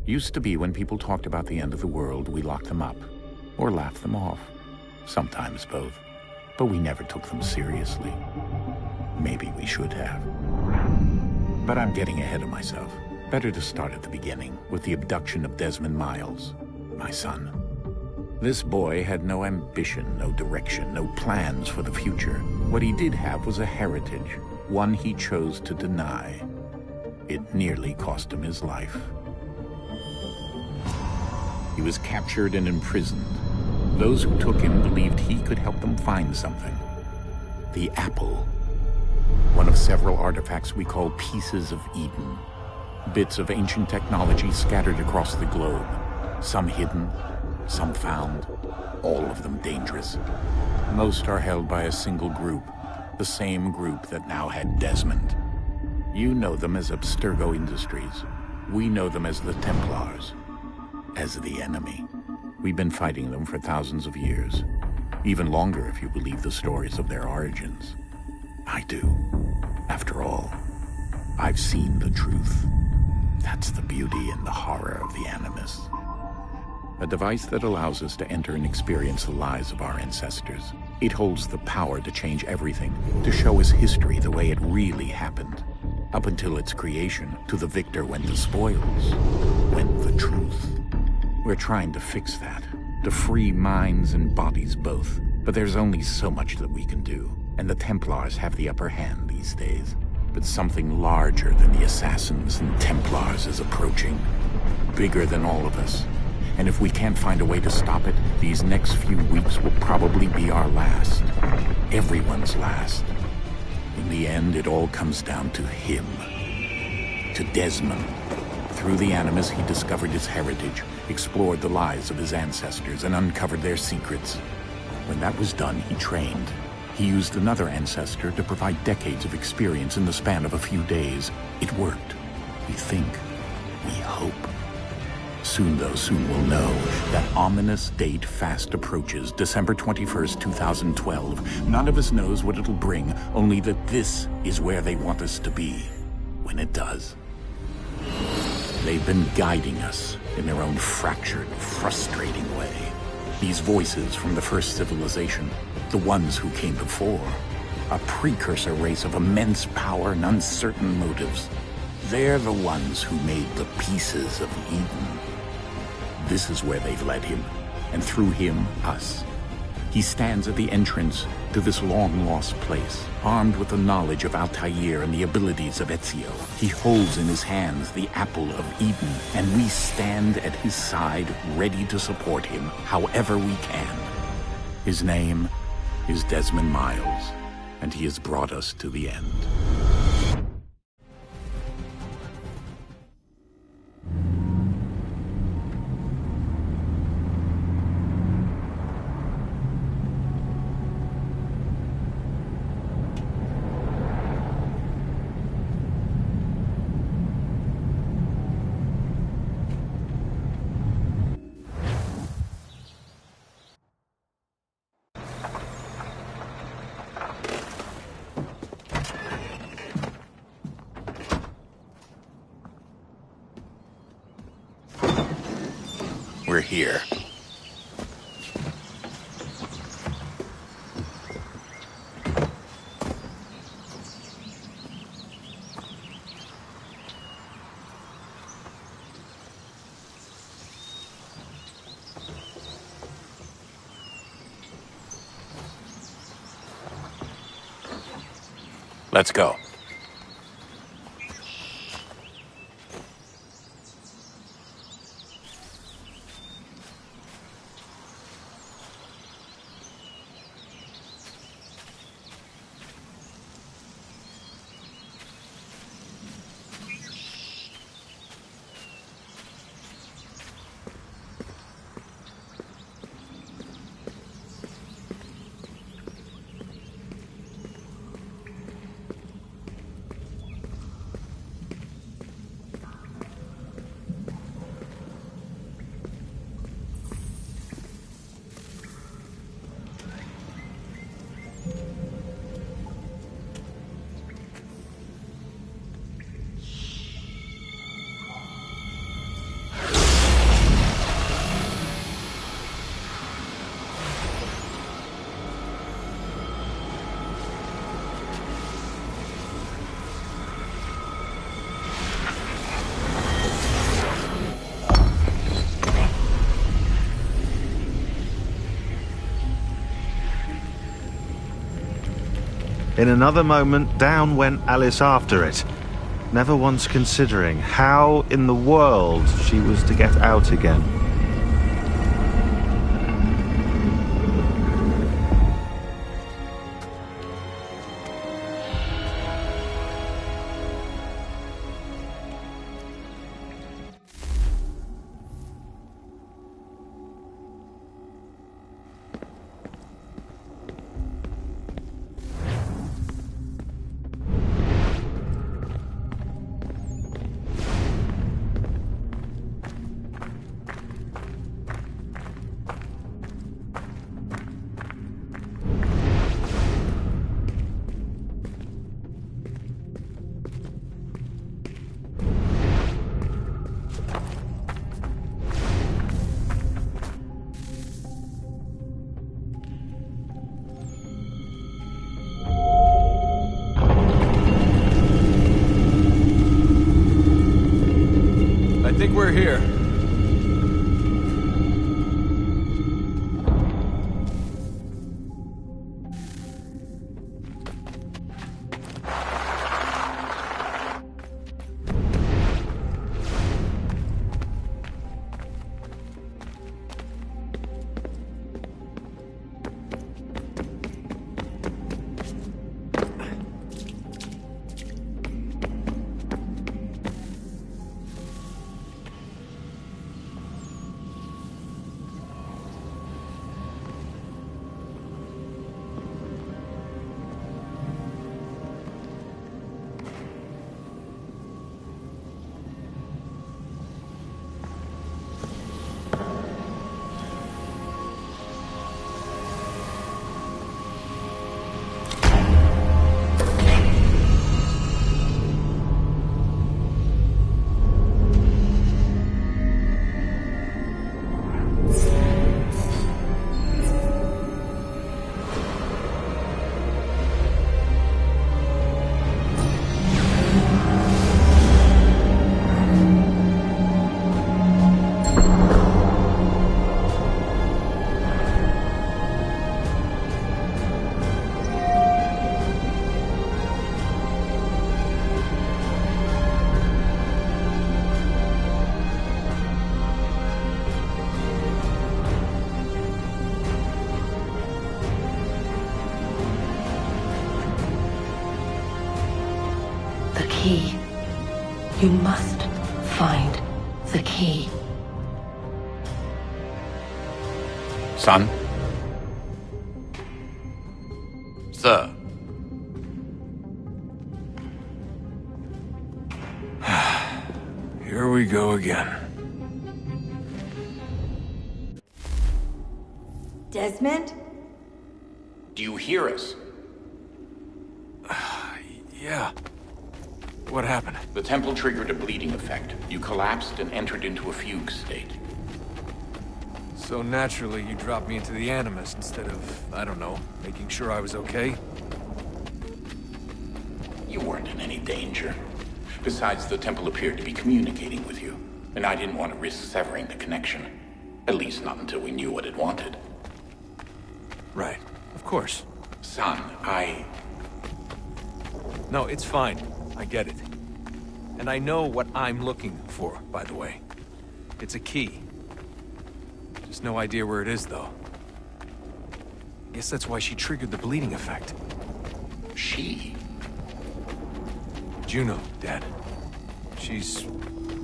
Used to be when people talked about the end of the world, we locked them up, or laughed them off. Sometimes both. But we never took them seriously. Maybe we should have. But I'm getting ahead of myself. Better to start at the beginning, with the abduction of Desmond Miles, my son. This boy had no ambition, no direction, no plans for the future. What he did have was a heritage, one he chose to deny. It nearly cost him his life. He was captured and imprisoned. Those who took him believed he could help them find something. The apple. One of several artifacts we call pieces of Eden. Bits of ancient technology scattered across the globe. Some hidden, some found, all of them dangerous. Most are held by a single group, the same group that now had Desmond. You know them as Abstergo Industries. We know them as the Templars. As the enemy. We've been fighting them for thousands of years. Even longer if you believe the stories of their origins. I do. After all, I've seen the truth. That's the beauty and the horror of the Animus. A device that allows us to enter and experience the lives of our ancestors. It holds the power to change everything, to show us history the way it really happened. Up until its creation, to the victor went the spoils, went the truth. We're trying to fix that, to free minds and bodies both. But there's only so much that we can do, and the Templars have the upper hand these days. But something larger than the Assassins and Templars is approaching, bigger than all of us. And if we can't find a way to stop it, these next few weeks will probably be our last. Everyone's last. In the end, it all comes down to him. To Desmond. Through the Animus, he discovered his heritage, explored the lives of his ancestors, and uncovered their secrets. When that was done, he trained. He used another ancestor to provide decades of experience in the span of a few days. It worked. We think. We hope. Soon, though, soon we'll know. That ominous date fast approaches, December 21st, 2012. None of us knows what it'll bring, only that this is where they want us to be. When it does. They've been guiding us in their own fractured, frustrating way. These voices from the first civilization, the ones who came before, a precursor race of immense power and uncertain motives. They're the ones who made the pieces of Eden. This is where they've led him, and through him, us. He stands at the entrance to this long-lost place, armed with the knowledge of Altair and the abilities of Ezio. He holds in his hands the apple of Eden, and we stand at his side, ready to support him however we can. His name is Desmond Miles, and he has brought us to the end. here. Let's go. In another moment, down went Alice after it, never once considering how in the world she was to get out again. I think we're here. The key. You must find the key. Son? Sir. Here we go again. Desmond? Do you hear us? Yeah. What happened? The temple triggered a bleeding effect. You collapsed and entered into a fugue state. So naturally, you dropped me into the Animus instead of, I don't know, making sure I was okay? You weren't in any danger. Besides, the temple appeared to be communicating with you, and I didn't want to risk severing the connection. At least not until we knew what it wanted. Right. Of course. Son, No, it's fine. I get it. And I know what I'm looking for, by the way. It's a key. Just no idea where it is, though. Guess that's why she triggered the bleeding effect. She? Juno, Dad. She's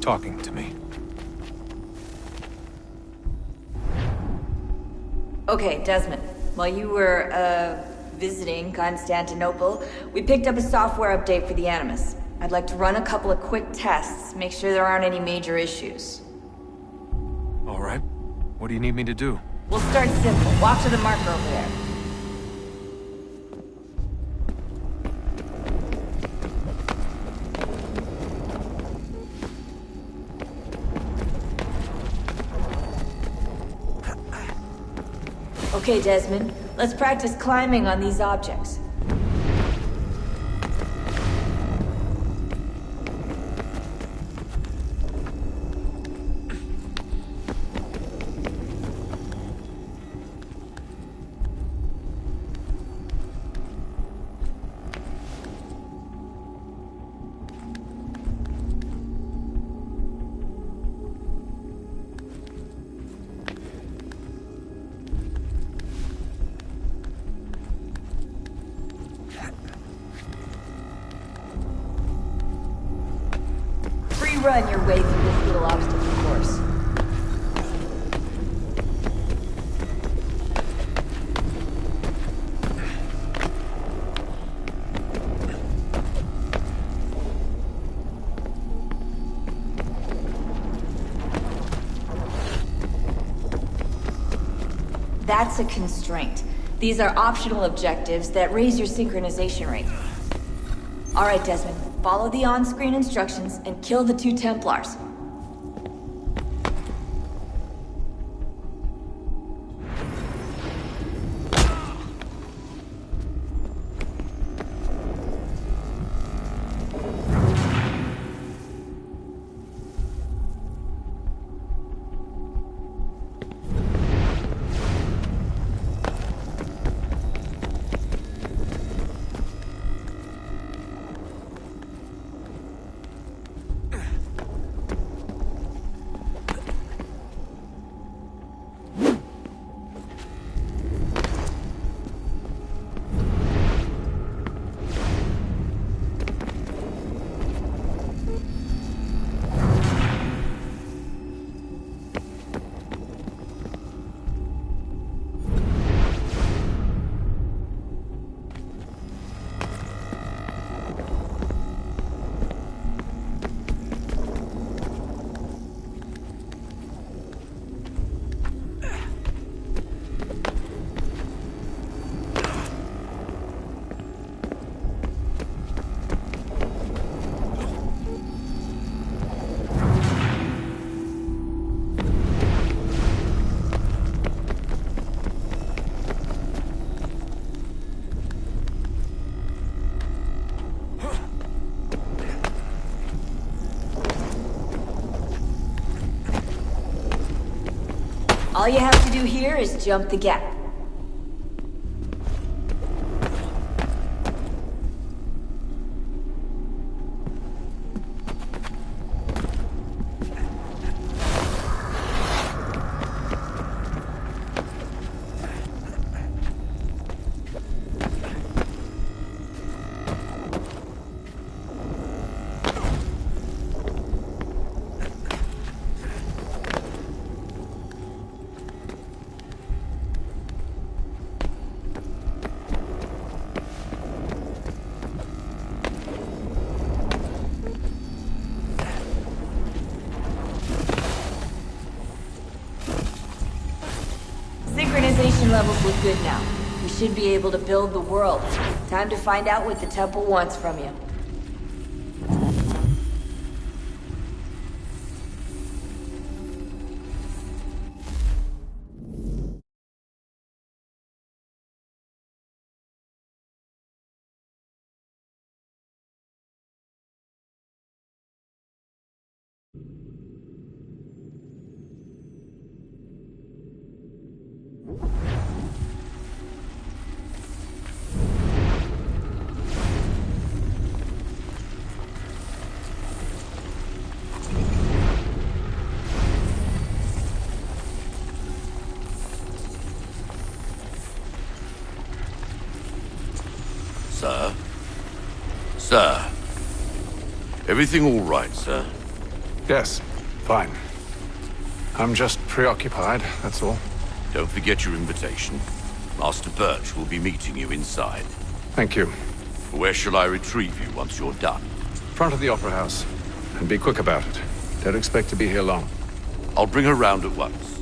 talking to me. Okay, Desmond. While you were, visiting Constantinople, we picked up a software update for the Animus. I'd like to run a couple of quick tests, make sure there aren't any major issues. All right. What do you need me to do? We'll start simple. Walk to the marker over there. Okay, Desmond. Let's practice climbing on these objects. Run your way through this little obstacle course. That's a constraint. These are optional objectives that raise your synchronization rate. All right, Desmond. Follow the on-screen instructions and kill the 2 Templars. All you have to do here is jump the gap. Synchronization levels look good now. We should be able to build the world. Time to find out what the temple wants from you. Everything all right, sir? Yes, fine. I'm just preoccupied, that's all. Don't forget your invitation. Master Birch will be meeting you inside. Thank you. Where shall I retrieve you once you're done? Front of the Opera House. And be quick about it. Don't expect to be here long. I'll bring her round at once.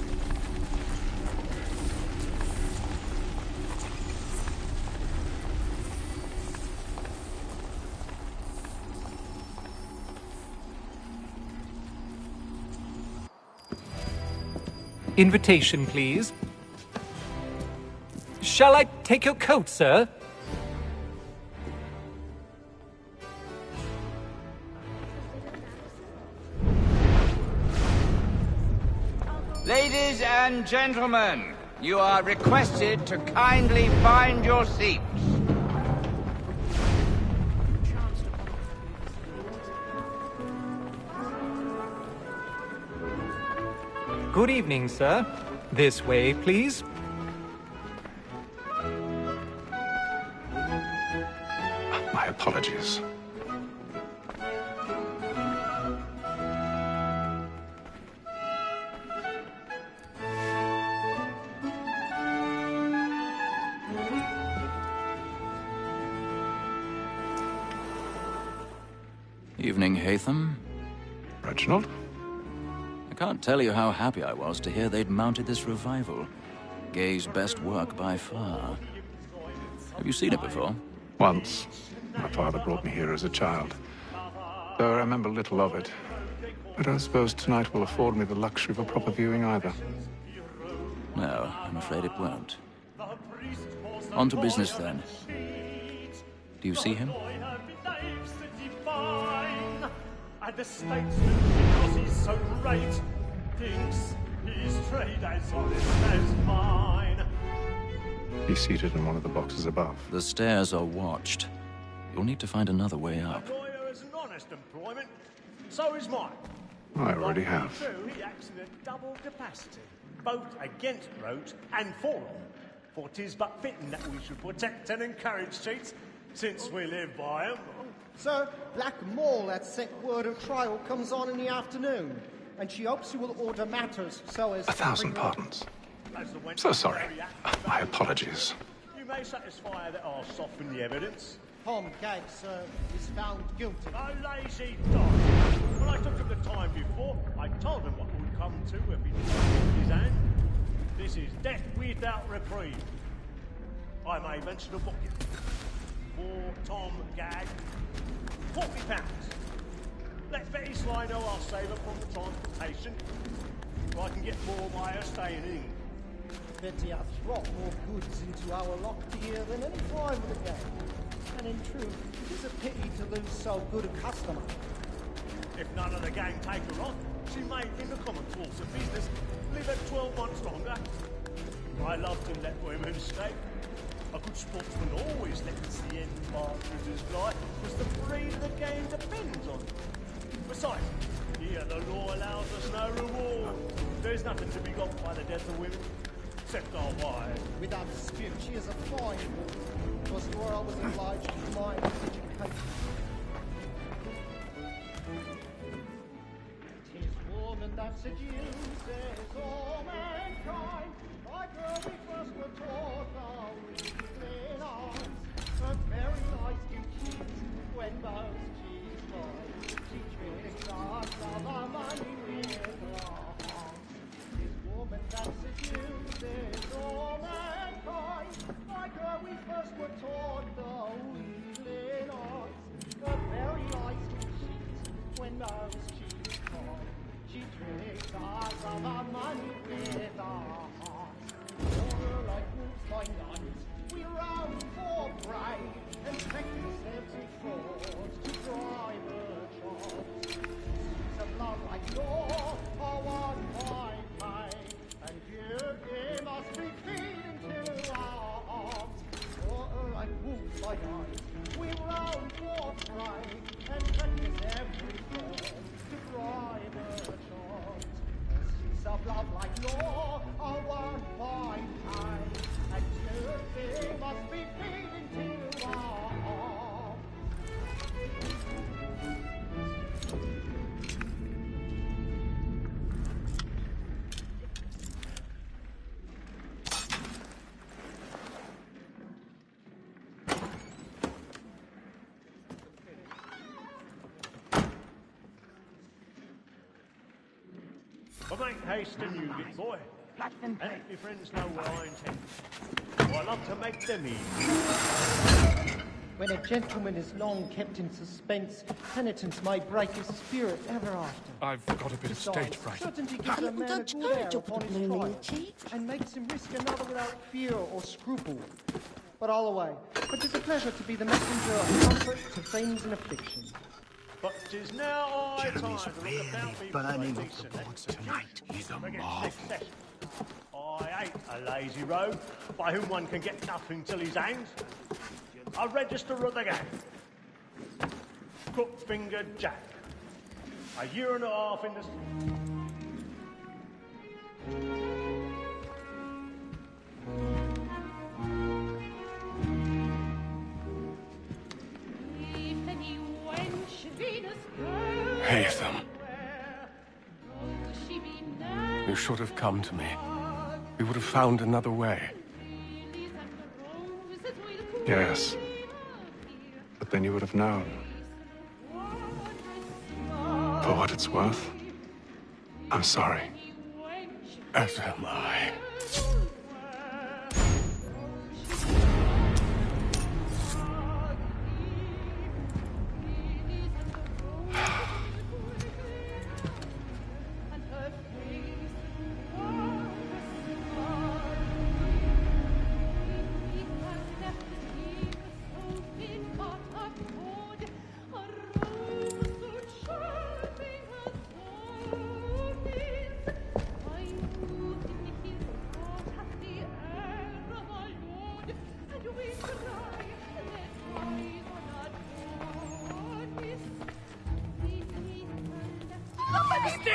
Invitation, please. Shall I take your coat, sir? Ladies and gentlemen, you are requested to kindly find your seats. Good evening, sir. This way, please. My apologies. Evening, Hatham. Reginald? I can't tell you how happy I was to hear they'd mounted this revival. Gay's best work by far. Have you seen it before? Once. My father brought me here as a child. Though I remember little of it. I don't suppose tonight will afford me the luxury of a proper viewing either. No, I'm afraid it won't. On to business, then. Do you see him? And the statesman, because he's so great, thinks his trade as honest as mine. He's seated in one of the boxes above. The stairs are watched. You'll need to find another way up. A lawyer is an honest employment, so is mine. I already have. He acts in a double capacity, both against Roach and for them. For 'tis but fitting that we should protect and encourage cheats, since we live by 'em. Sir, Black Mole had sent word of trial comes on in the afternoon, and she hopes you will order matters so as... 1,000 pardons. So sorry. My apologies. You may satisfy that I'll soften the evidence. Tom Gag, sir, is found guilty. A lazy dog. When I took him the time before, I told him what would come to if he didn't his hand. This is death without reprieve. I may mention a booking. For Tom Gag, £40. Let Betty Sly know I'll save her from the transportation, so I can get more by her staying in. Betty has brought more goods into our lock here than any private again. And in truth, it is a pity to lose so good a customer. If none of the gang take her on, she may, in the common course of business, live at 12 months longer. I love to let women escape. A good sportsman always lets the end partridges fly, because the breed of the game depends on it. Besides, here the law allows us no reward. There's nothing to be got by the death of women, except our wives. Without dispute, she is a fine woman, because you are always obliged to mind education. 'Tis woman that seduces all mankind. My girl, we first were taught our weakling eyes. But very nice to cheat when most she's toy. She tricks us of our money with her heart. 'Tis woman that seduces all mankind. My girl, we first were taught our weakling eyes. But very nice to cheat when most she's toy. She tricks us of our money with her heart. Like wolves by night, we round for prey and take the steps we force to draw But make haste and you it, boy. And if your friends know where I intend, I love to make them easy. When a gentleman is long kept in suspense, penitence may break his spirit ever after. I've got a bit of stage fright. Certainty gives a man a good air upon his trial, and makes him risk another without fear or scruple. But all away. But 'tis a pleasure to be the messenger of comfort to friends in affliction. But 'tis now high time to look about me burning for a of the decent boards tonight is a marvel. I hate a lazy rogue by whom one can get nothing till he's hanged. A register of the gang. Crook-fingered Jack. A year and a half in the... Haytham. You should have come to me. We would have found another way. Yes. But then you would have known. For what it's worth, I'm sorry. As am I.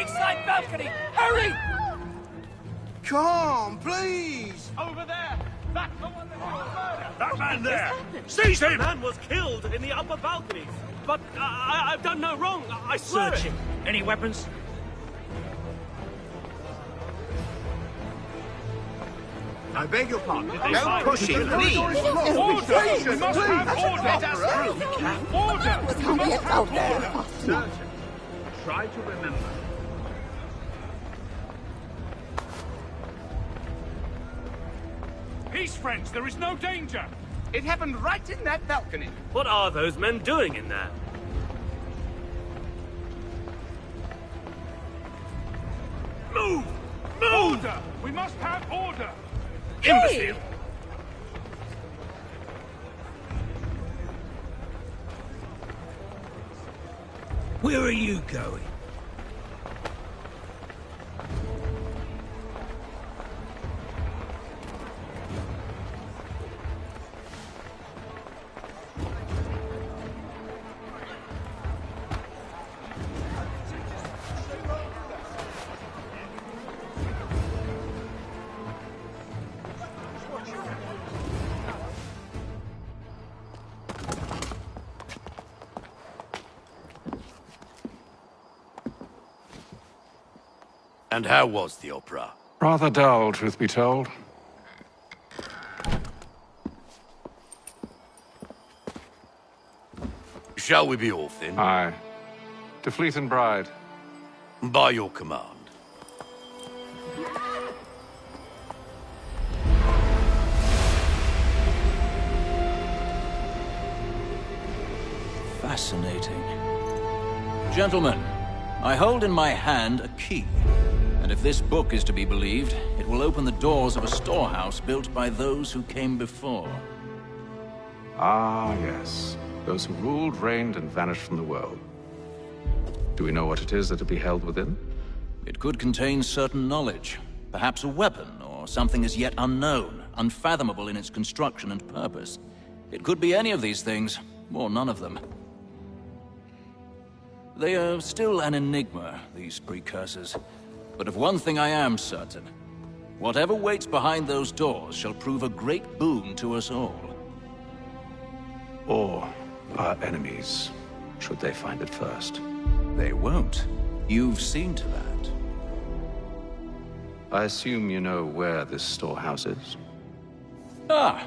Side balcony! Hurry! Come, please! Over there! That's the one that That man there! Seize him! The man was killed in the upper balcony. But I've done no wrong. I swear Search him. Any weapons? I beg your pardon. Don't push him, please. Order! We must have order! Let us through. Order! We must have order! Certain. Try to remember. Peace, friends. There is no danger. It happened right in that balcony. What are those men doing in there? Move! Move! Order! We must have order! Imbecile! Where are you going? And how was the opera? Rather dull, truth be told. Shall we be off then? Aye. To Fleet and Bride. By your command. Fascinating. Gentlemen, I hold in my hand a key. And if this book is to be believed, it will open the doors of a storehouse built by those who came before. Ah, yes. Those who ruled, reigned, and vanished from the world. Do we know what it is that will be held within? It could contain certain knowledge. Perhaps a weapon, or something as yet unknown, unfathomable in its construction and purpose. It could be any of these things, or none of them. They are still an enigma, these precursors. But of one thing I am certain. Whatever waits behind those doors shall prove a great boon to us all. Or our enemies, should they find it first. They won't. You've seen to that. I assume you know where this storehouse is? Ah!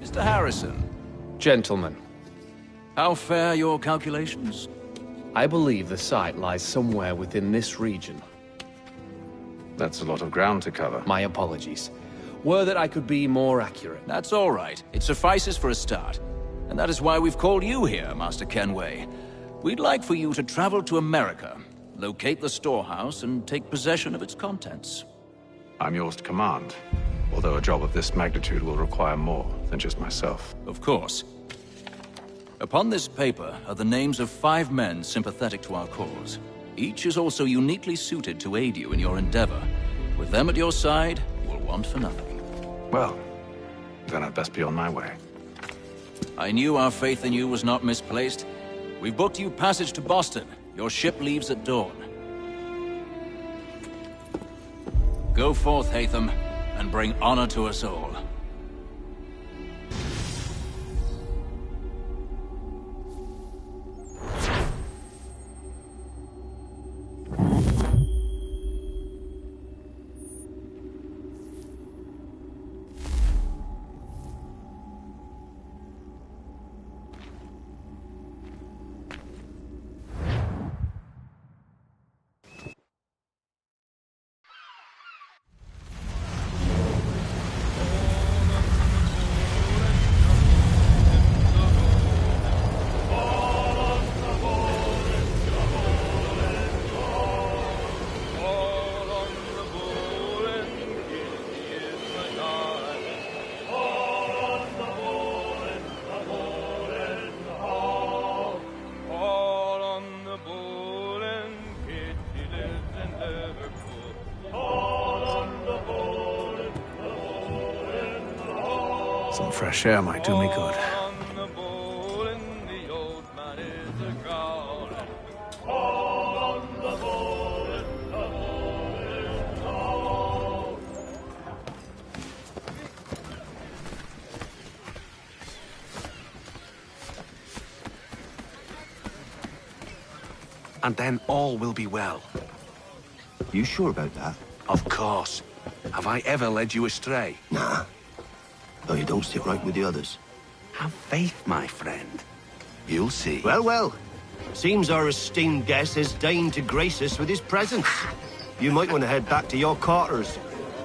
Mr. Harrison. Gentlemen. How fare your calculations? I believe the site lies somewhere within this region. That's a lot of ground to cover. My apologies. Were that I could be more accurate. That's all right. It suffices for a start. And that is why we've called you here, Master Kenway. We'd like for you to travel to America, locate the storehouse, and take possession of its contents. I'm yours to command, although a job of this magnitude will require more than just myself. Of course. Upon this paper are the names of 5 men sympathetic to our cause. Each is also uniquely suited to aid you in your endeavor. With them at your side, you will want for nothing. Well, then I'd best be on my way. I knew our faith in you was not misplaced. We've booked you passage to Boston. Your ship leaves at dawn. Go forth, Hatham, and bring honor to us all. Some fresh air might do me good. And then all will be well. You sure about that? Of course. Have I ever led you astray? Nah. Though you don't sit right with the others. Have faith, my friend. You'll see. Well, well. Seems our esteemed guest has deigned to grace us with his presence. You might want to head back to your quarters.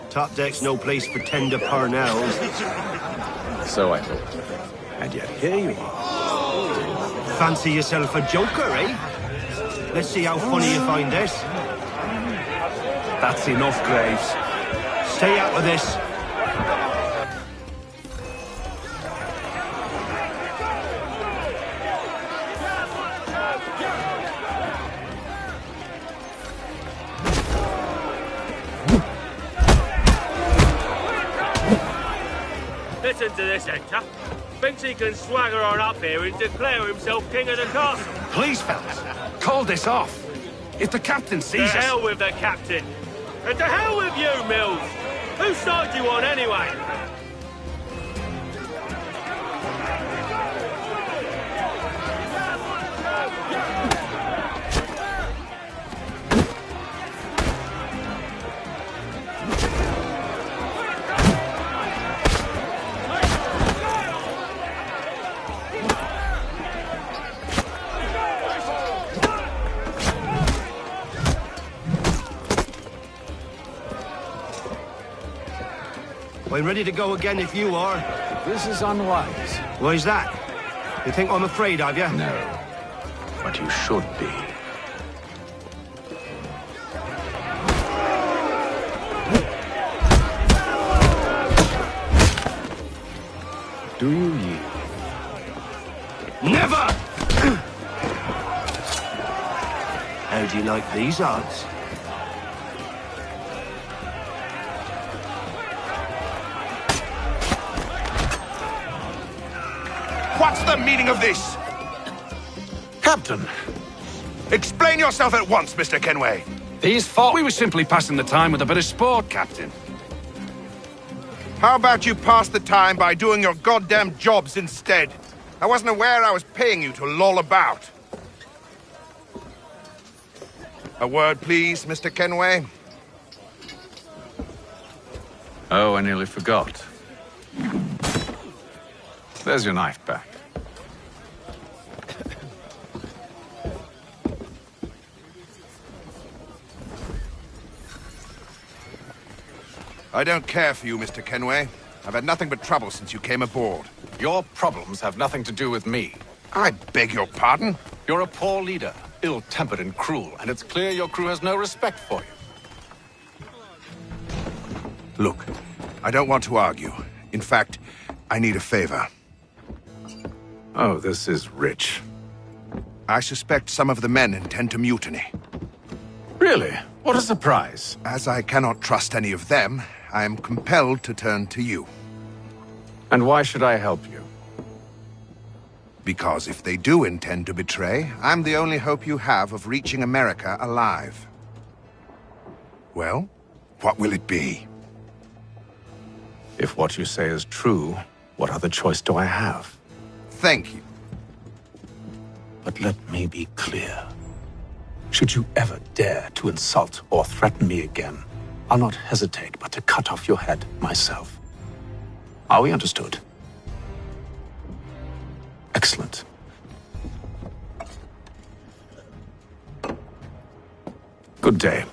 Top deck's no place for tender parnells. So I thought. And yet here you are. Fancy yourself a joker, eh? Let's see how funny you find this. That's enough, Graves. Stay out of this. Listen to this, Hector. Thinks he can swagger on up here and declare himself king of the castle. Please, fellas, call this off. If the captain sees us... To hell with the captain. And to hell with you, Mills. Whose side you on, anyway? I'm ready to go again if you are. This is unwise. Why's that? You think I'm afraid of you? No. But you should be. Do you yield? Never! How do you like these odds? What's the meaning of this? Captain, explain yourself at once, Mr. Kenway. These fought. We were simply passing the time with a bit of sport, Captain. How about you pass the time by doing your goddamn jobs instead? I wasn't aware I was paying you to loll about. A word, please, Mr. Kenway. Oh, I nearly forgot. There's your knife back. I don't care for you, Mr. Kenway. I've had nothing but trouble since you came aboard. Your problems have nothing to do with me. I beg your pardon? You're a poor leader, ill-tempered and cruel, and it's clear your crew has no respect for you. Look, I don't want to argue. In fact, I need a favor. Oh, this is rich. I suspect some of the men intend to mutiny. Really? What a surprise. As I cannot trust any of them, I am compelled to turn to you. And why should I help you? Because if they do intend to betray, I'm the only hope you have of reaching America alive. Well, what will it be? If what you say is true, what other choice do I have? Thank you. But let me be clear. Should you ever dare to insult or threaten me again, I'll not hesitate but to cut off your head myself. Are we understood? Excellent. Good day.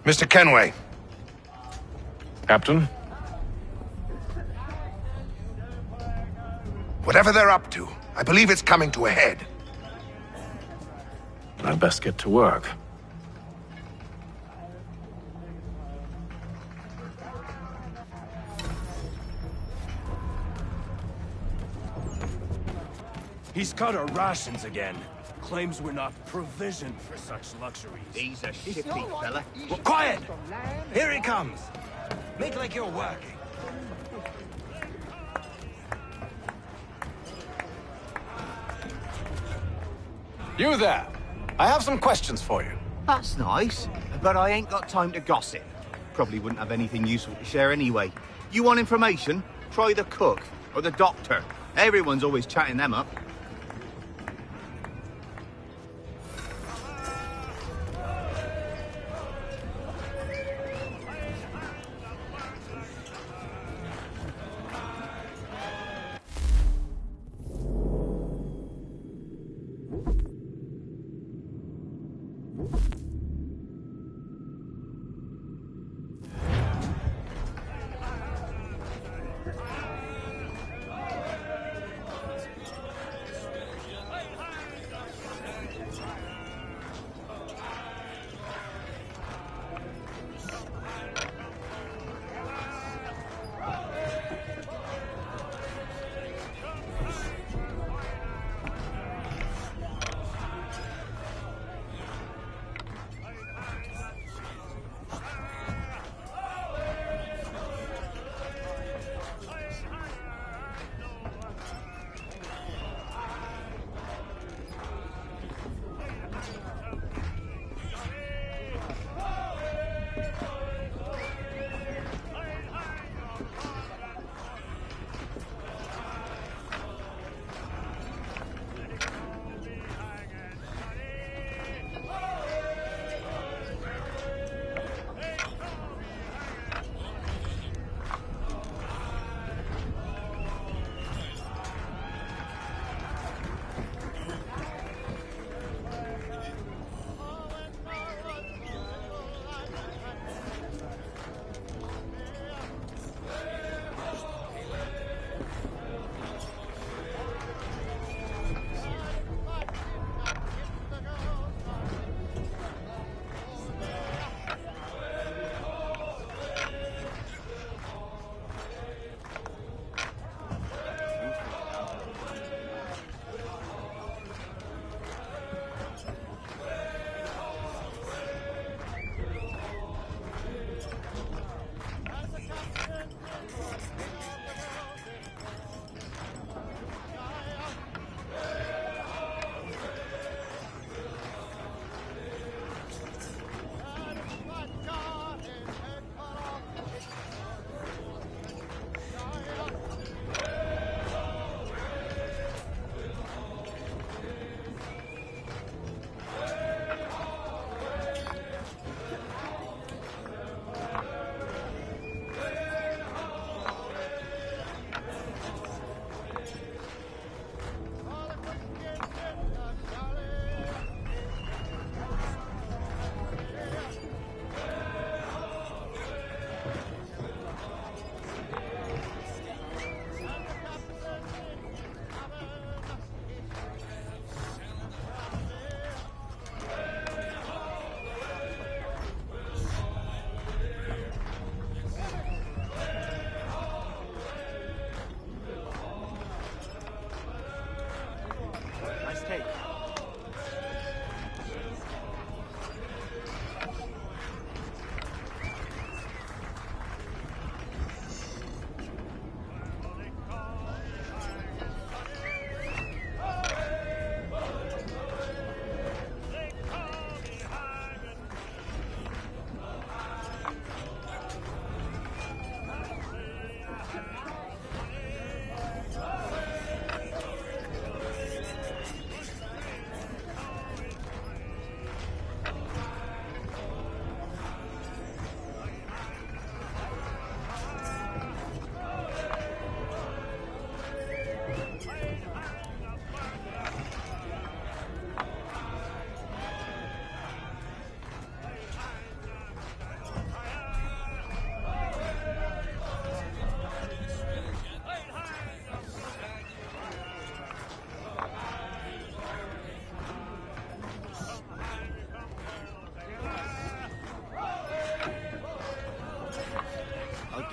Mr. Kenway. Captain? Whatever they're up to, I believe it's coming to a head. I'd best get to work. He's cut our rations again. Claims we're not provisioned for such luxuries. He's a shifty fella. Well, quiet! Here he comes. Make like you're working. You there! I have some questions for you. That's nice, but I ain't got time to gossip. Probably wouldn't have anything useful to share anyway. You want information? Try the cook or the doctor. Everyone's always chatting them up.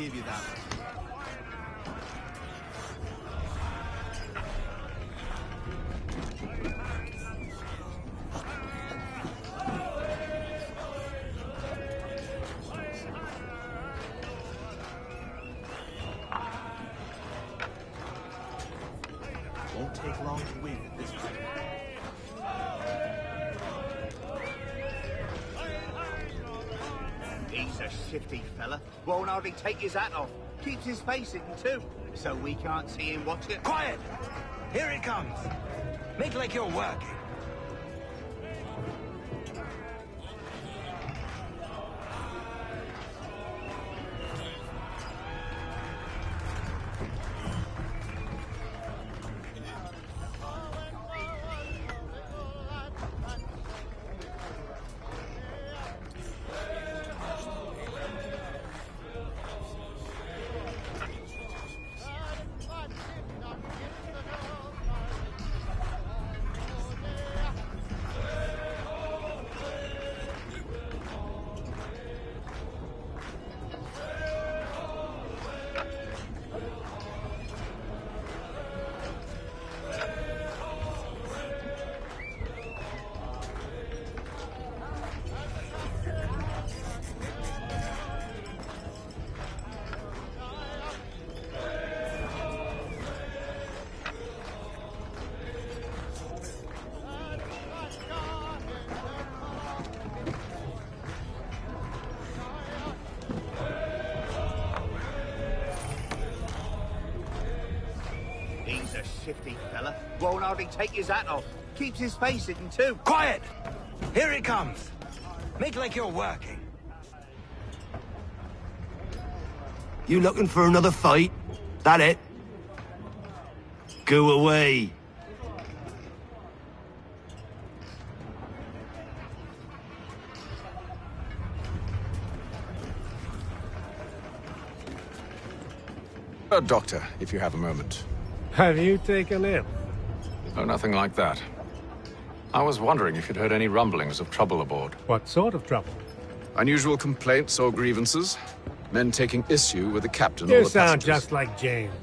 give you that. Won't take long to win at this point. He's a shifty fella. Won't hardly take his hat off. Keeps his face hidden too, so we can't see him watch it. Quiet! Here it comes. Make like you're working. He's a shifty fella. Won't hardly take his hat off. Keeps his face hidden too. Quiet! Here it comes. Make like you're working. You looking for another fight? That it? Go away. Doctor, if you have a moment. Have you taken ill? Oh, nothing like that. I was wondering if you'd heard any rumblings of trouble aboard. What sort of trouble? Unusual complaints or grievances? Men taking issue with the captain or You the sound passengers? just like James.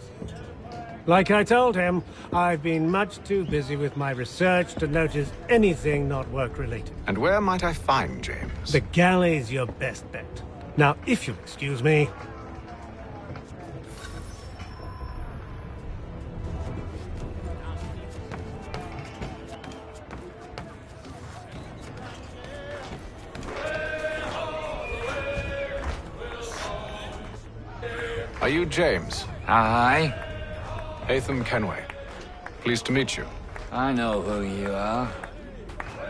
Like I told him, I've been much too busy with my research to notice anything not work-related. And where might I find James? The galley's your best bet. Now, if you'll excuse me... Are you James? Aye. Hatham Kenway. Pleased to meet you. I know who you are.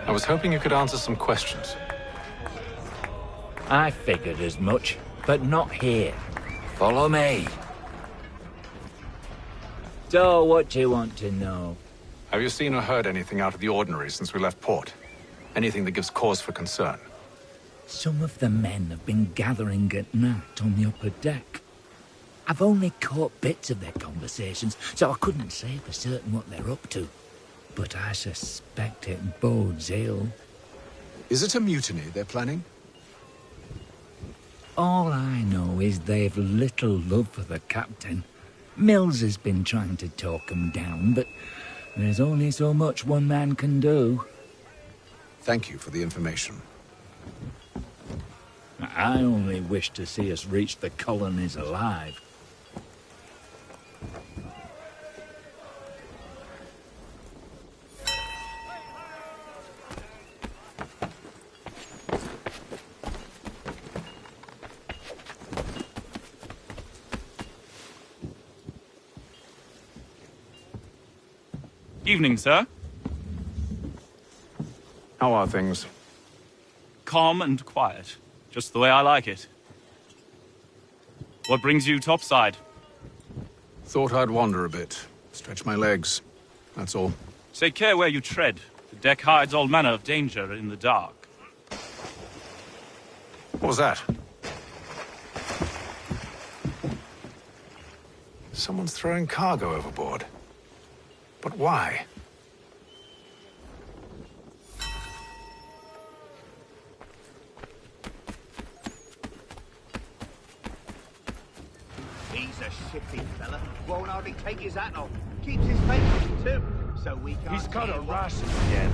I was hoping you could answer some questions. I figured as much, but not here. Follow me. So, what do you want to know? Have you seen or heard anything out of the ordinary since we left port? Anything that gives cause for concern? Some of the men have been gathering at night on the upper deck. I've only caught bits of their conversations, so I couldn't say for certain what they're up to. But I suspect it bodes ill. Is it a mutiny they're planning? All I know is they've little love for the captain. Mills has been trying to talk 'em down, but there's only so much one man can do. Thank you for the information. I only wish to see us reach the colonies alive. Evening, sir. How are things? Calm and quiet. Just the way I like it. What brings you topside? Thought I'd wander a bit. Stretch my legs. That's all. Take care where you tread. The deck hides all manner of danger in the dark. What was that? Someone's throwing cargo overboard. But why? shifty fella. Won't hardly take his hat off. Keeps his face on, too. So we can't... He's cut our rations again.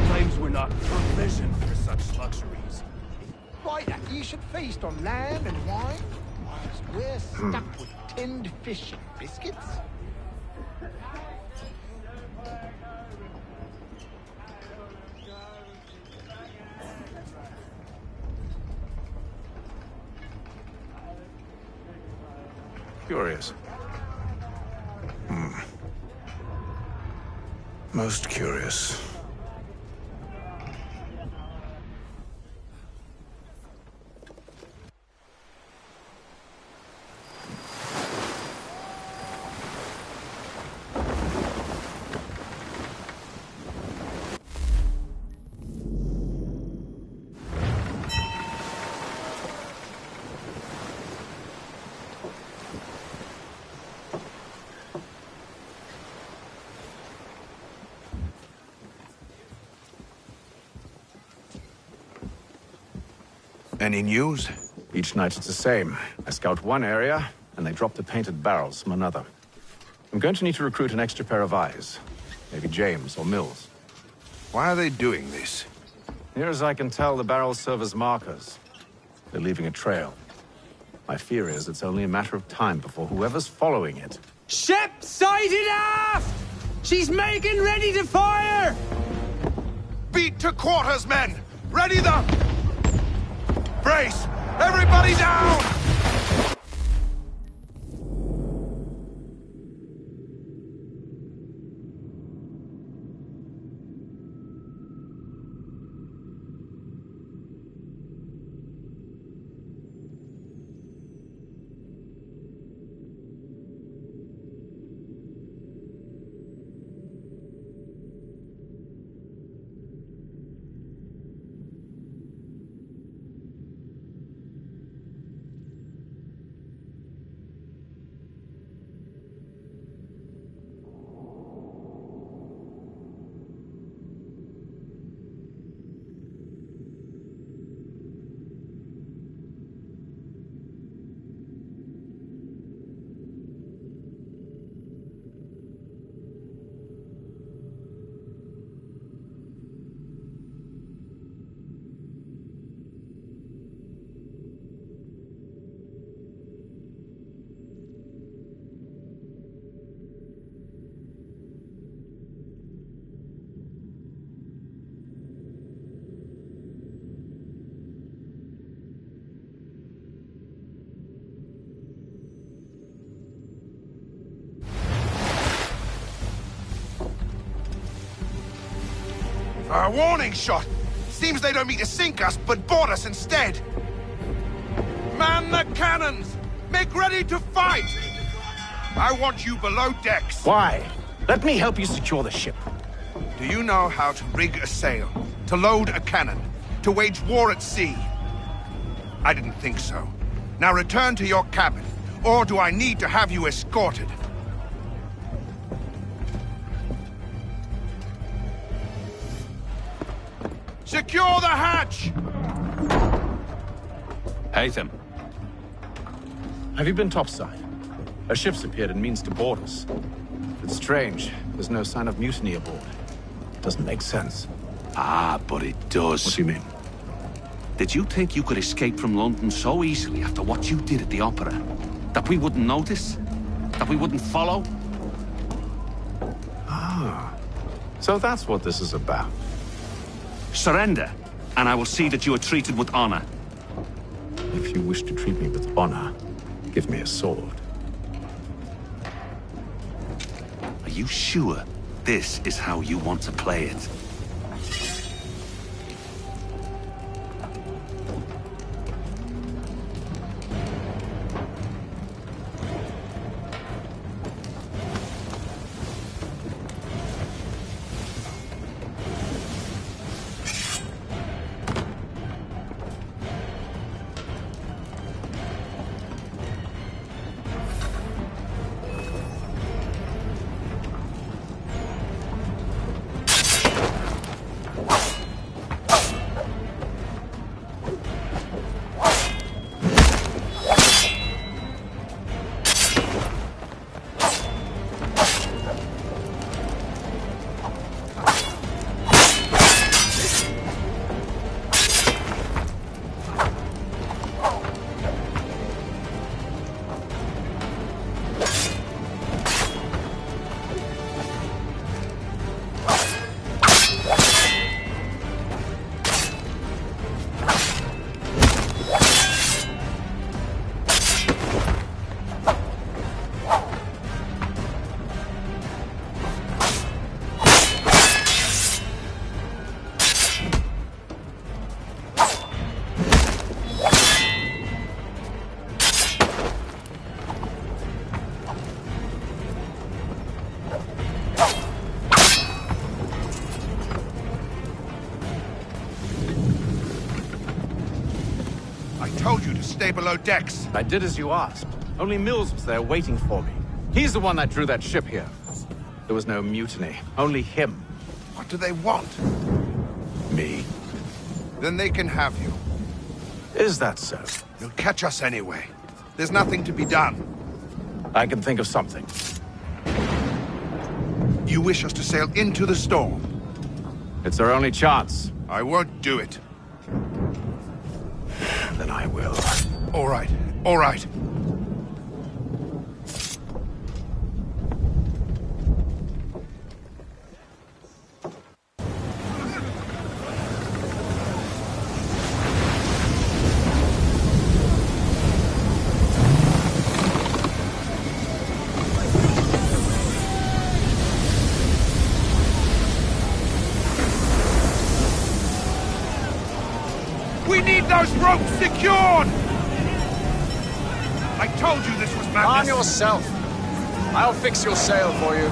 Claims we're not provisioned for such luxuries. Right, you should feast on lamb and wine, whilst we're stuck with tinned fish and biscuits. Curious. Most curious. Any news? Each night it's the same. I scout one area, and they drop the painted barrels from another. I'm going to need to recruit an extra pair of eyes. Maybe James or Mills. Why are they doing this? Near as I can tell, the barrels serve as markers. They're leaving a trail. My fear is it's only a matter of time before whoever's following it... Ship sighted aft! She's making ready to fire! Beat to quarters, men! Ready the... Brace! Everybody down! A warning shot! Seems they don't mean to sink us, but board us instead! Man the cannons! Make ready to fight! I want you below decks! Why? Let me help you secure the ship. Do you know how to rig a sail? To load a cannon? To wage war at sea? I didn't think so. Now return to your cabin, or do I need to have you escorted? Secure the hatch! Haytham. Have you been topside? A ship's appeared and means to board us. It's strange. There's no sign of mutiny aboard. Doesn't make sense. Ah, but it does. What do you mean? Did you think you could escape from London so easily after what you did at the opera? That we wouldn't notice? That we wouldn't follow? Ah. So that's what this is about. Surrender, and I will see that you are treated with honor. If you wish to treat me with honor, give me a sword. Are you sure this is how you want to play it? told you to stay below decks. I did as you asked. Only Mills was there waiting for me. He's the one that drew that ship here. There was no mutiny, only him. What do they want? Me. Then they can have you. Is that so? You'll catch us anyway. There's nothing to be done. I can think of something. You wish us to sail into the storm? It's our only chance. I won't do it. Then I will. All right, all right. We need those ropes secured! I told you this was madness. Arm yourself. I'll fix your sail for you.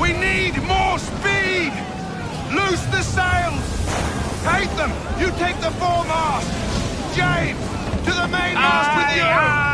We need more speed! Loose the sails! Take them! You take the foremast! James! To the mainmast with you!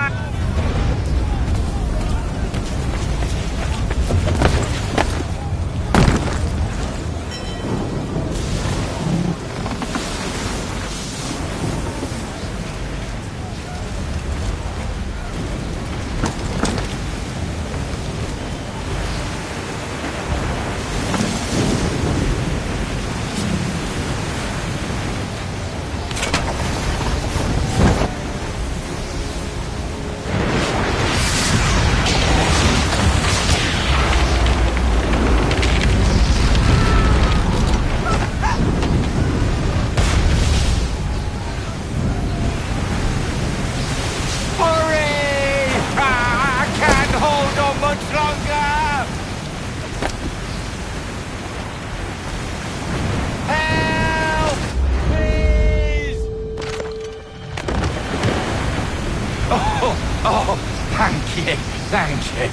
Oh, thank you, thank you.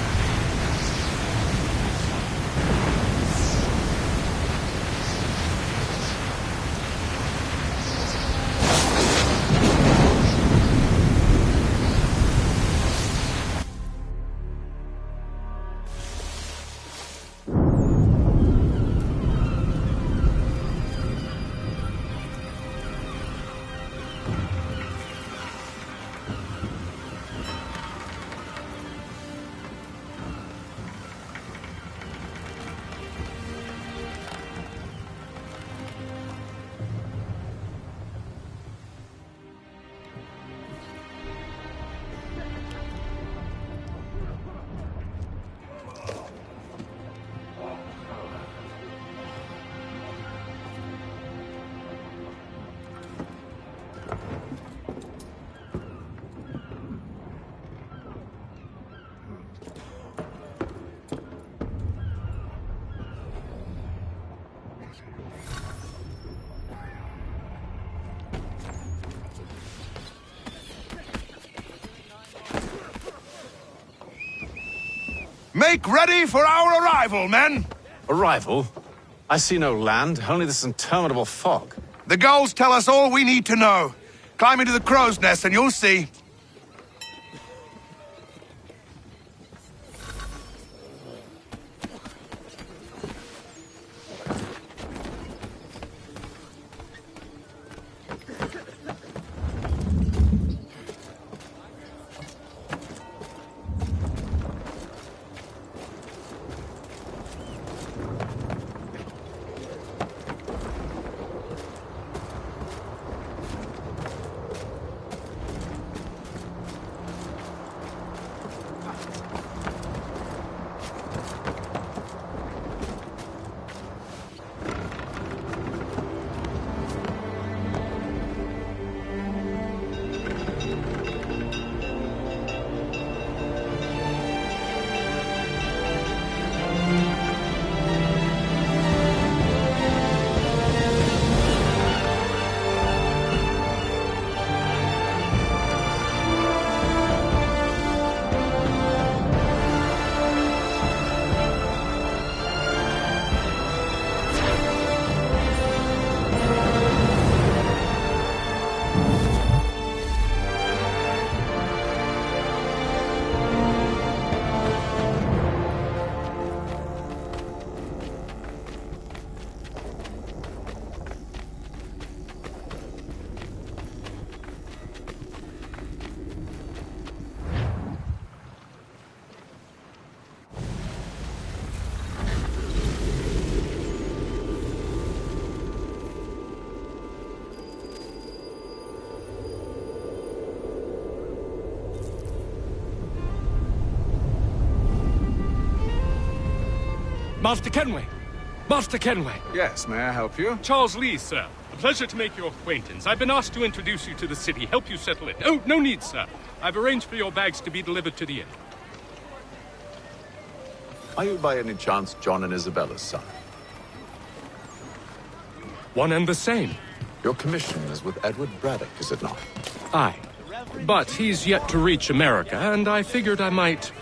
Make ready for our arrival, men! Arrival? I see no land, only this interminable fog. The gulls tell us all we need to know. Climb into the crow's nest and you'll see. Master Kenway! Master Kenway! Yes, may I help you? Charles Lee, sir. A pleasure to make your acquaintance. I've been asked to introduce you to the city, help you settle it. Oh, no need, sir. I've arranged for your bags to be delivered to the inn. Are you by any chance John and Isabella's son? One and the same. Your commission is with Edward Braddock, is it not? Aye. But he's yet to reach America, and I figured I might...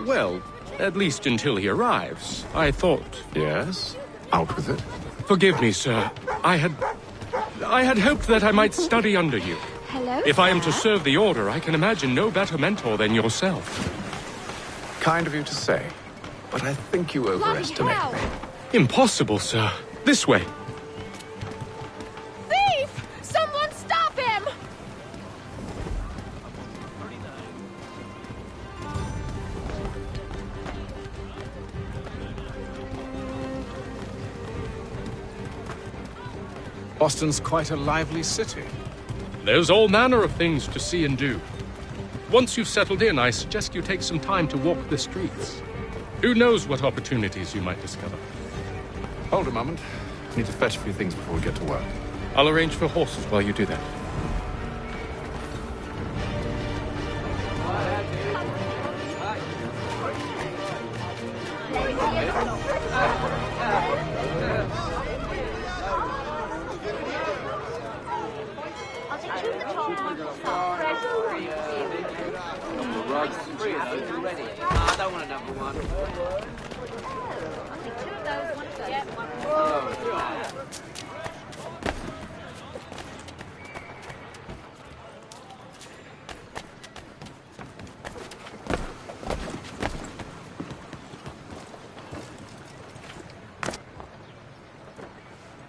Well, at least until he arrives. I thought... Yes? Out with it. Forgive me, sir. I had hoped that I might study under you. Hello, If I am to serve the Order, I can imagine no better mentor than yourself. Kind of you to say, but I think you overestimate me. Impossible, sir. This way. Thief! Someone stop him! Boston's quite a lively city. There's all manner of things to see and do. Once you've settled in, I suggest you take some time to walk the streets. Who knows what opportunities you might discover. Hold a moment. I need to fetch a few things before we get to work. I'll arrange for horses while you do that. I don't want another one.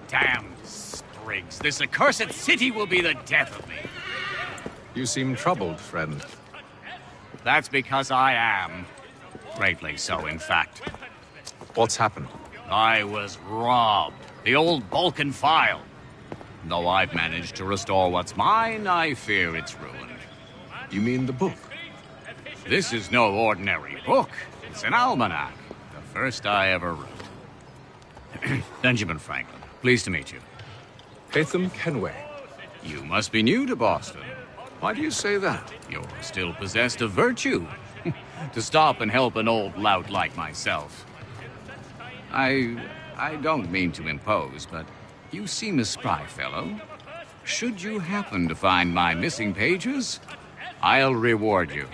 Damn sprigs. This accursed city will be the death of me. You seem troubled, friend. That's because I am. Greatly so, in fact. What's happened? I was robbed. The old Balkan file. Though I've managed to restore what's mine, I fear it's ruined. You mean the book? This is no ordinary book. It's an almanac. The first I ever wrote. Benjamin Franklin, pleased to meet you. Haytham Kenway. You must be new to Boston. Why do you say that? You're still possessed of virtue. To stop and help an old lout like myself. I don't mean to impose, but you seem a spry fellow. Should you happen to find my missing pages, I'll reward you.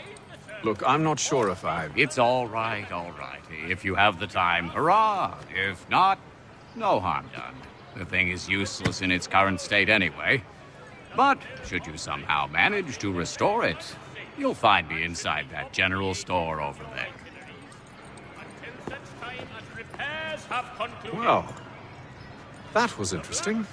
Look, I'm not sure if I've... It's all right, all right. If you have the time, hurrah. If not, no harm done. The thing is useless in its current state anyway. But should you somehow manage to restore it, you'll find me inside that general store over there. Well, that was interesting.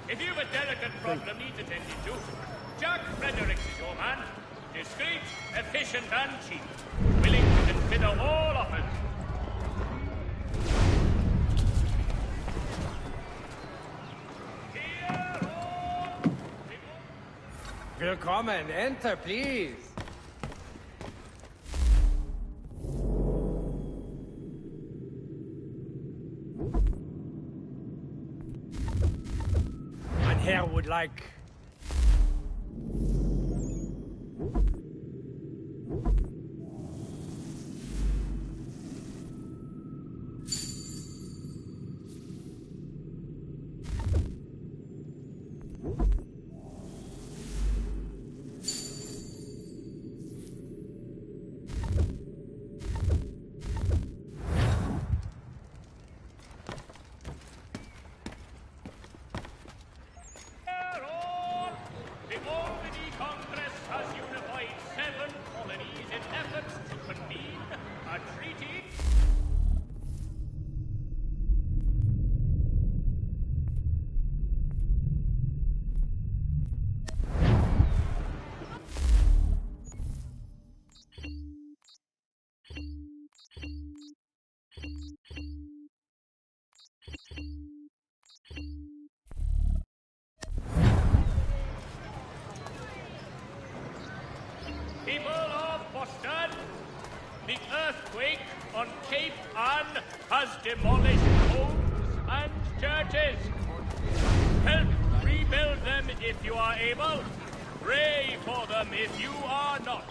If you've a delicate problem need attended to, Jack Fredericks is your man. Discreet, efficient, and cheap. Willing to consider all offers. Willkommen, enter, please. Mein Herr would like... Cape Ann has demolished homes and churches. Help rebuild them if you are able. Pray for them if you are not.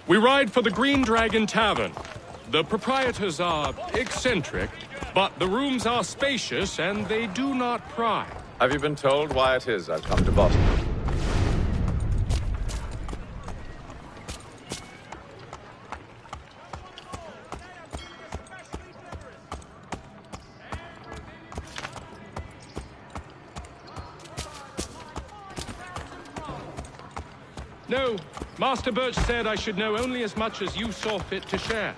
We ride for the Green Dragon Tavern. The proprietors are eccentric, but the rooms are spacious and they do not pry. Have you been told why it is I've come to Boston? No, Master Birch said I should know only as much as you saw fit to share.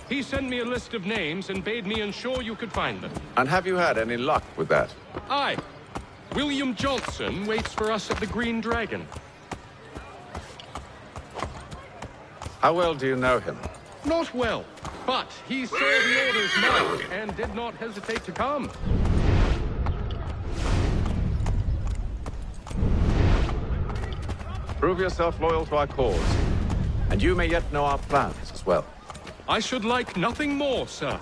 He sent me a list of names and bade me ensure you could find them. And have you had any luck with that? Aye. William Johnson waits for us at the Green Dragon. How well do you know him? Not well, but he saw the orders marked and did not hesitate to come. Prove yourself loyal to our cause, and you may yet know our plans as well. I should like nothing more, sir.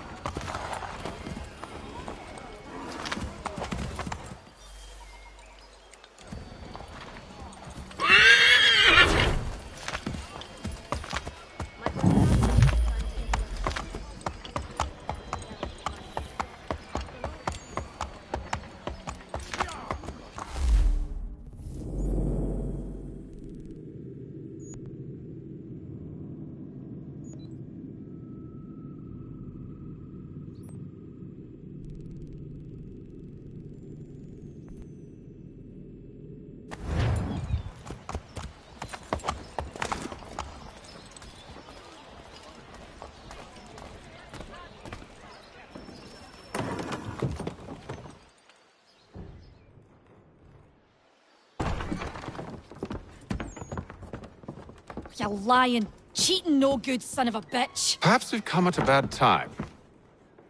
You lying, cheating, no good son of a bitch. Perhaps we've come at a bad time.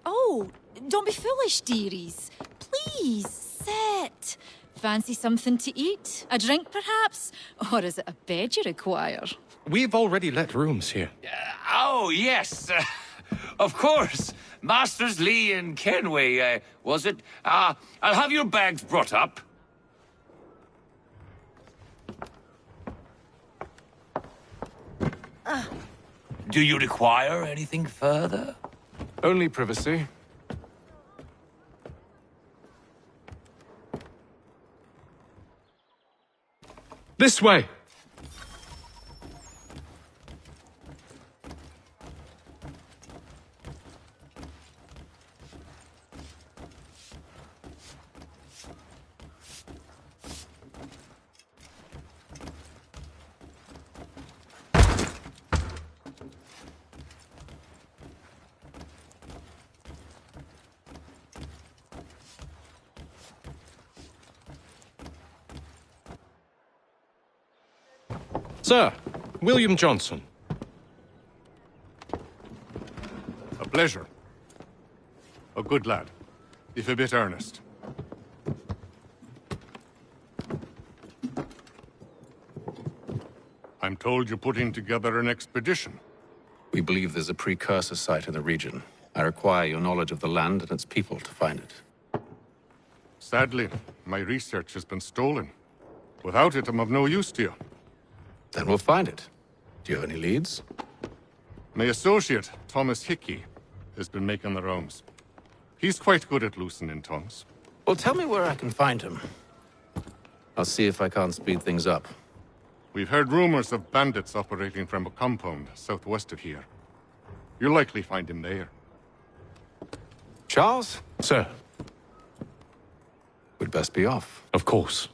Oh, don't be foolish, dearies. Please, sit. Fancy something to eat? A drink, perhaps? Or is it a bed you require? We've already let rooms here. Oh, yes. Of course. Masters Lee and Kenway, was it? I'll have your bags brought up. Do you require anything further? Only privacy. This way! Sir, William Johnson. A pleasure. A good lad, if a bit earnest. I'm told you're putting together an expedition. We believe there's a precursor site in the region. I require your knowledge of the land and its people to find it. Sadly, my research has been stolen. Without it, I'm of no use to you. Then we'll find it. Do you have any leads? My associate, Thomas Hickey, has been making the rounds. He's quite good at loosening tongues. Well, tell me where I can find him. I'll see if I can't speed things up. We've heard rumors of bandits operating from a compound southwest of here. You'll likely find him there. Charles? Sir. We'd best be off. Of course.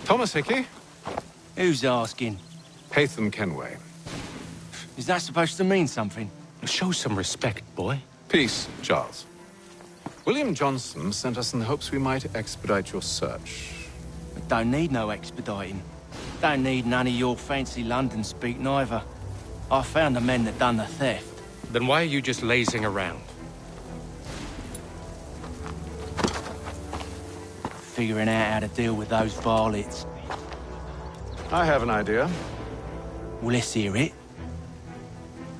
Thomas Hickey? Who's asking? Haytham Kenway. Is that supposed to mean something? Show some respect, boy. Peace, Charles. William Johnson sent us in the hopes we might expedite your search. I don't need no expediting. Don't need none of your fancy London speak neither. I found the men that done the theft. Then why are you just lazing around? Figuring out how to deal with those varlets. I have an idea. Well, let's hear it.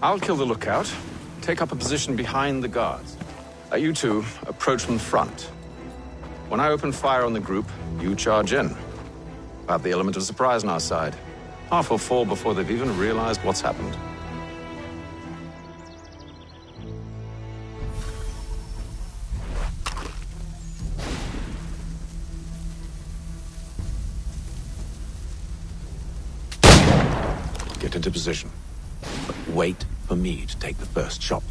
I'll kill the lookout, take up a position behind the guards. You two approach from the front. When I open fire on the group, you charge in. We'll have the element of surprise on our side. Half will fall before they've even realized what's happened. Get into position. But wait for me to take the first shot.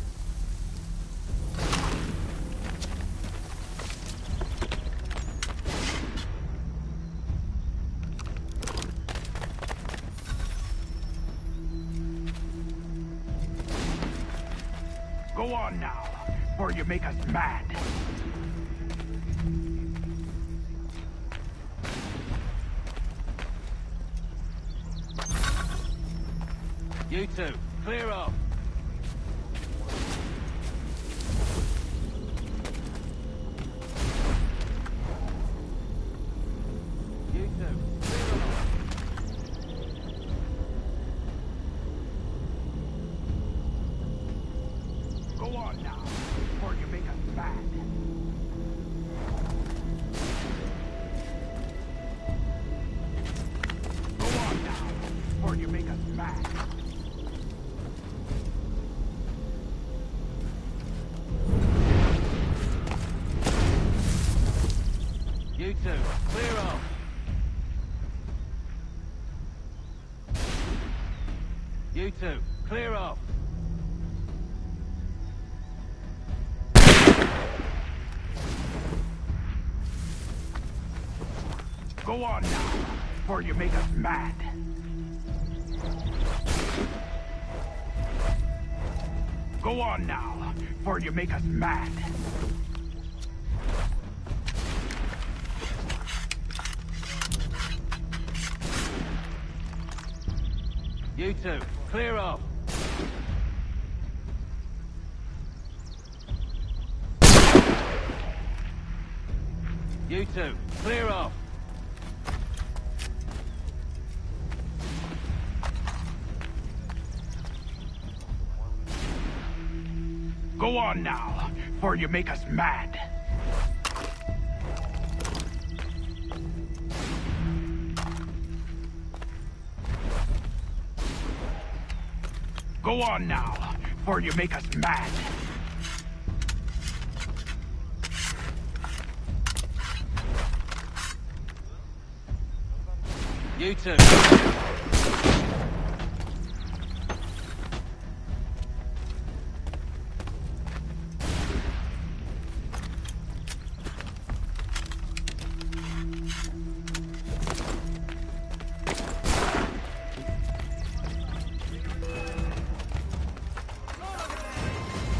Go on now, or you make us mad. You two, clear off. You two, clear off. Go on now, or you make us mad. Go on now, or you make us mad. You two, clear off. You two, clear off. Go on now, or you make us mad. Go on now, or you make us mad. You two, clear off. You two, clear off. Go on now, or you make us mad. Go on now, or you make us mad. You two.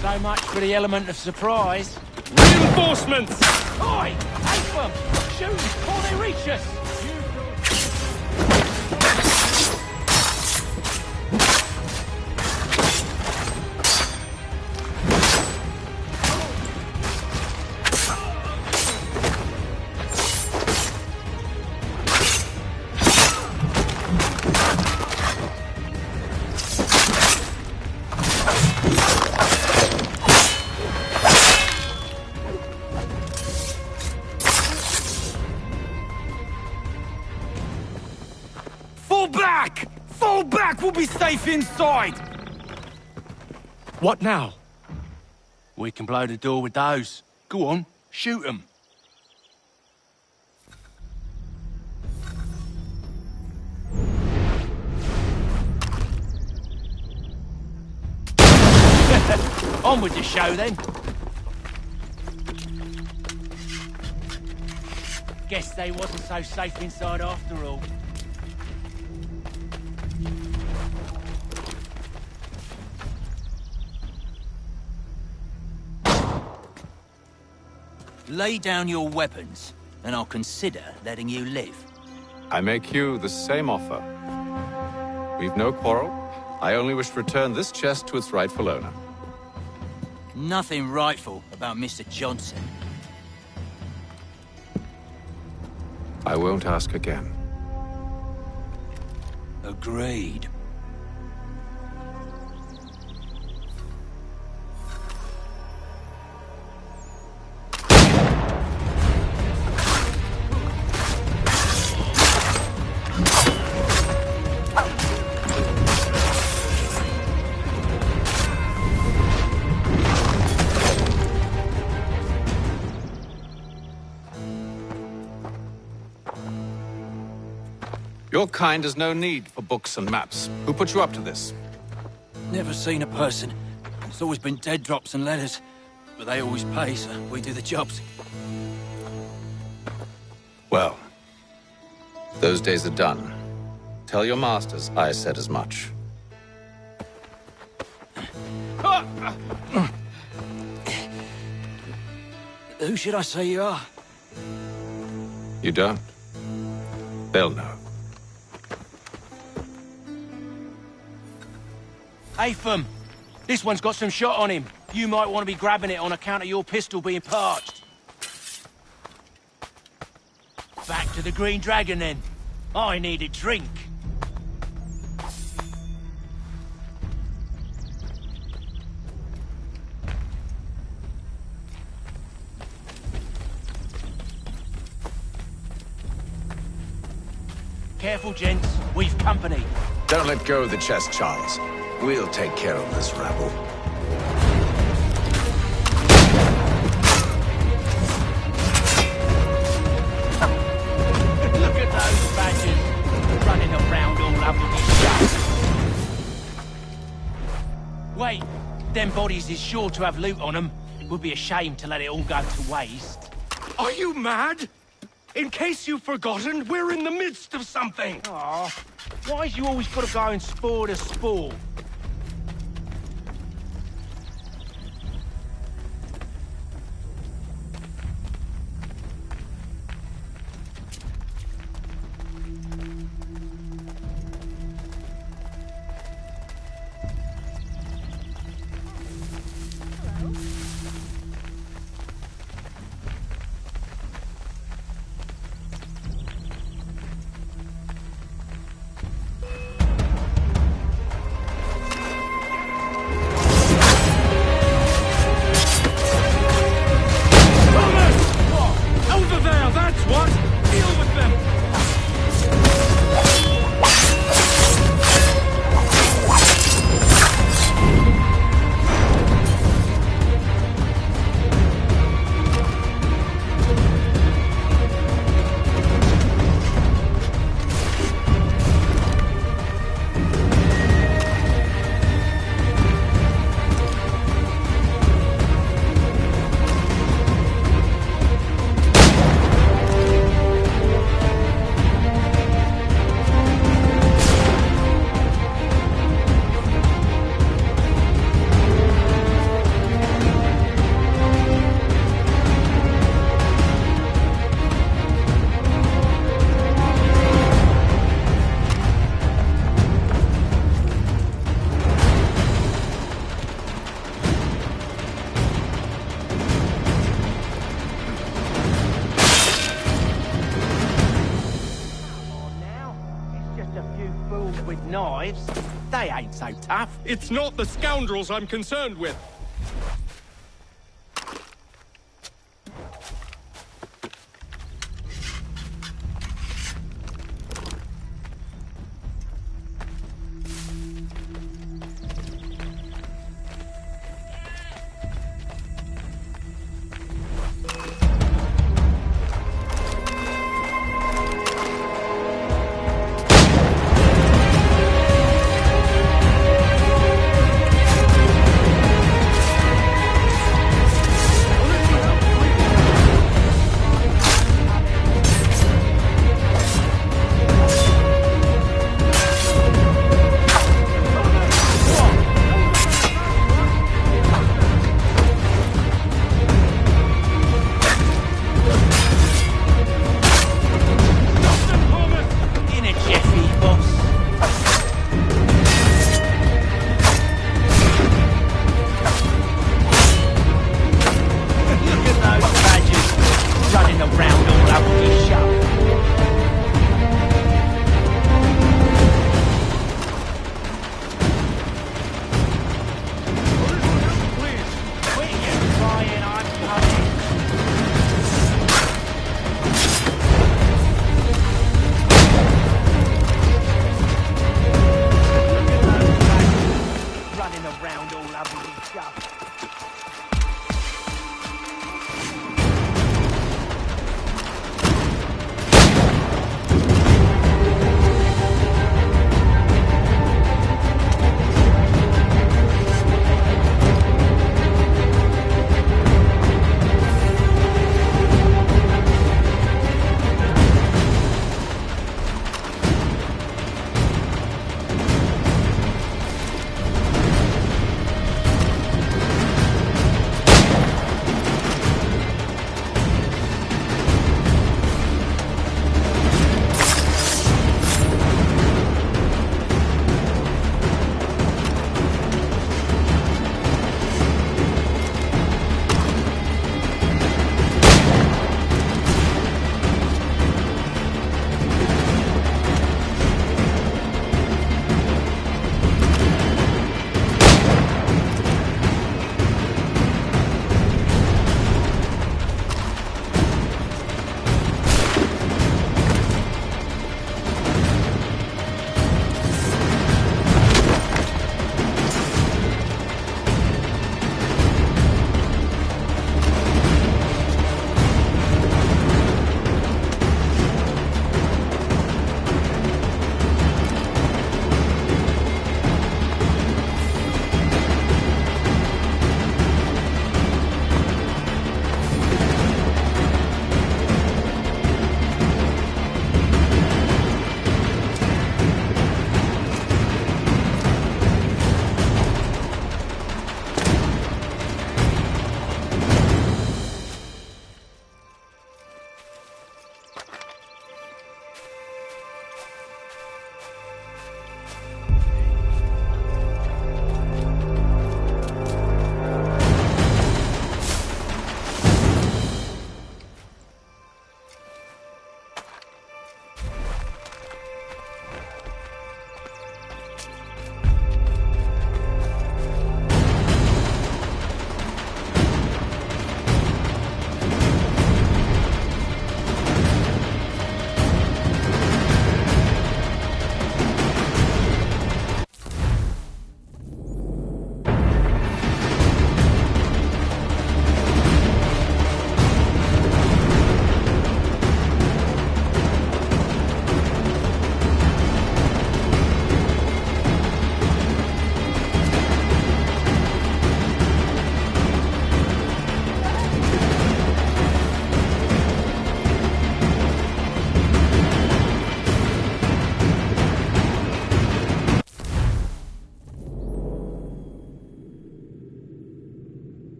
So much for the element of surprise. Reinforcements! Oi! Take them! Shoot before they reach us! Fall back! We'll be safe inside! What now? We can blow the door with those. Go on, shoot them. On with the show then. Guess they wasn't so safe inside after all. Lay down your weapons, and I'll consider letting you live. I make you the same offer. We've no quarrel. I only wish to return this chest to its rightful owner. Nothing rightful about Mr. Johnson. I won't ask again. Agreed. Your kind has no need for books and maps. Who put you up to this? Never seen a person. It's always been dead drops and letters. But they always pay, so we do the jobs. Well, those days are done. Tell your masters I said as much. Who should I say you are? You don't? They'll know. Atham! This one's got some shot on him. You might want to be grabbing it on account of your pistol being parched. Back to the Green Dragon, then. I need a drink. Careful, gents. We've company. Don't let go of the chest, Charles. We'll take care of this rabble. Look at those badgers running around all up with his guts. Wait, them bodies is sure to have loot on them. Would be a shame to let it all go to waste. Are you mad? In case you've forgotten, we're in the midst of something. Aw, why's you always got to go and spoil the sport? With knives, they ain't so tough. It's not the scoundrels I'm concerned with.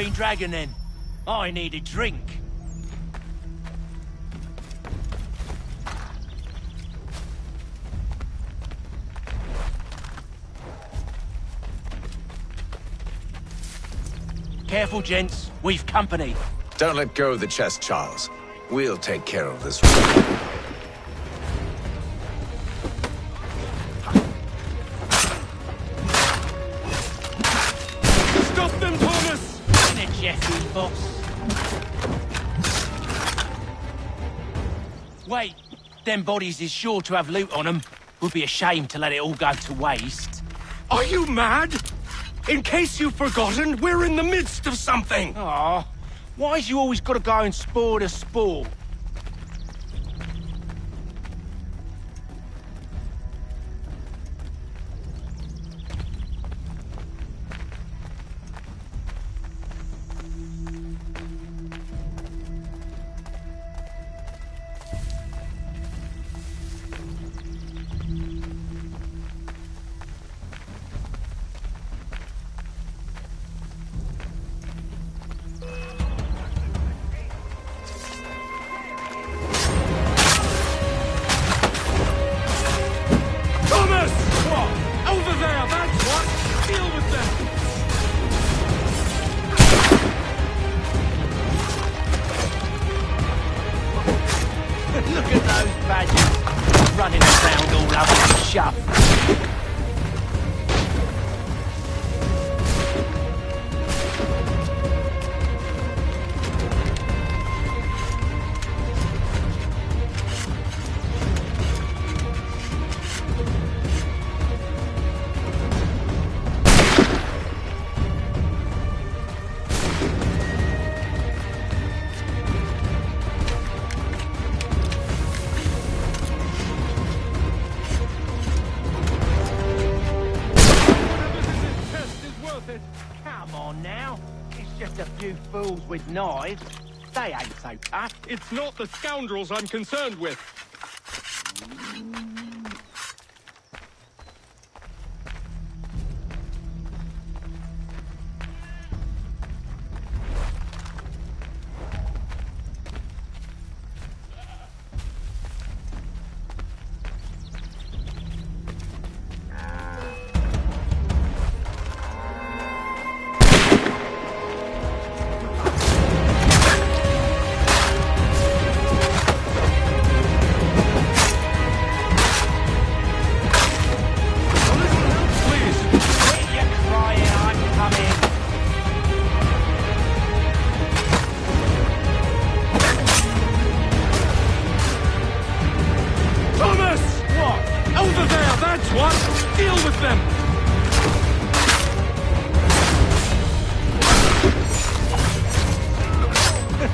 Green Dragon then. I need a drink. Careful, gents. We've company. Don't let go of the chest, Charles. We'll take care of this. Stop them, Thomas! In a Jeffrey, boss. Wait, them bodies is sure to have loot on them. Would be a shame to let it all go to waste. Are you mad? In case you've forgotten, we're in the midst of something! Aw, why's you always gotta go and spoil the sport? Look at those badgers running around all up in the shop. Come on now. It's just a few fools with knives. They ain't so tough. It's not the scoundrels I'm concerned with.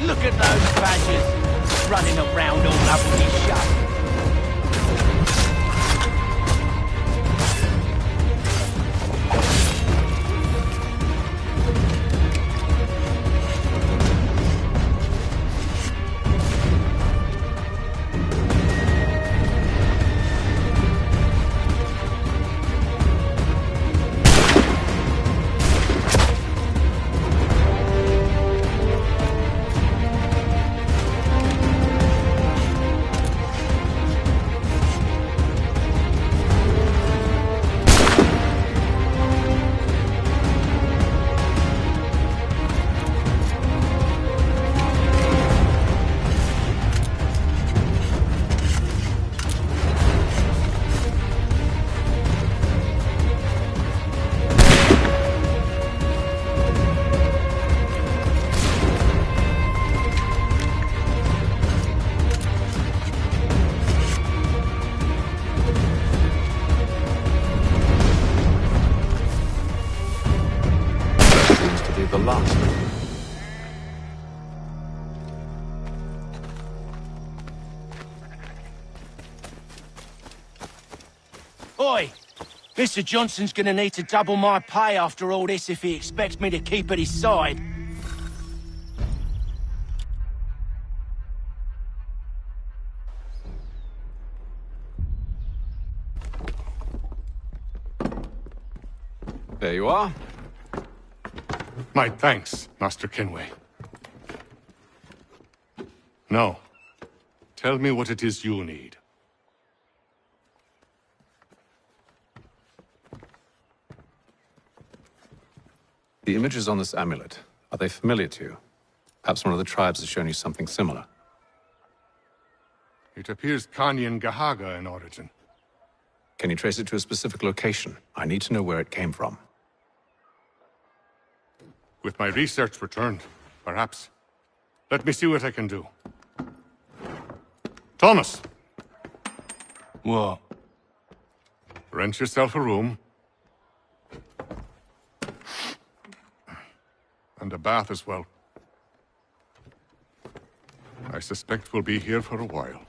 Look at those badgers running around all up in his shop. The last. Oi! Mr. Johnson's gonna need to double my pay after all this if he expects me to keep at his side. There you are. My thanks, Master Kenway. Now, tell me what it is you need. The images on this amulet, are they familiar to you? Perhaps one of the tribes has shown you something similar. It appears Kanyan Gahaga in origin. Can you trace it to a specific location? I need to know where it came from. With my research returned, perhaps. Let me see what I can do. Thomas! What? Rent yourself a room. And a bath as well. I suspect we'll be here for a while.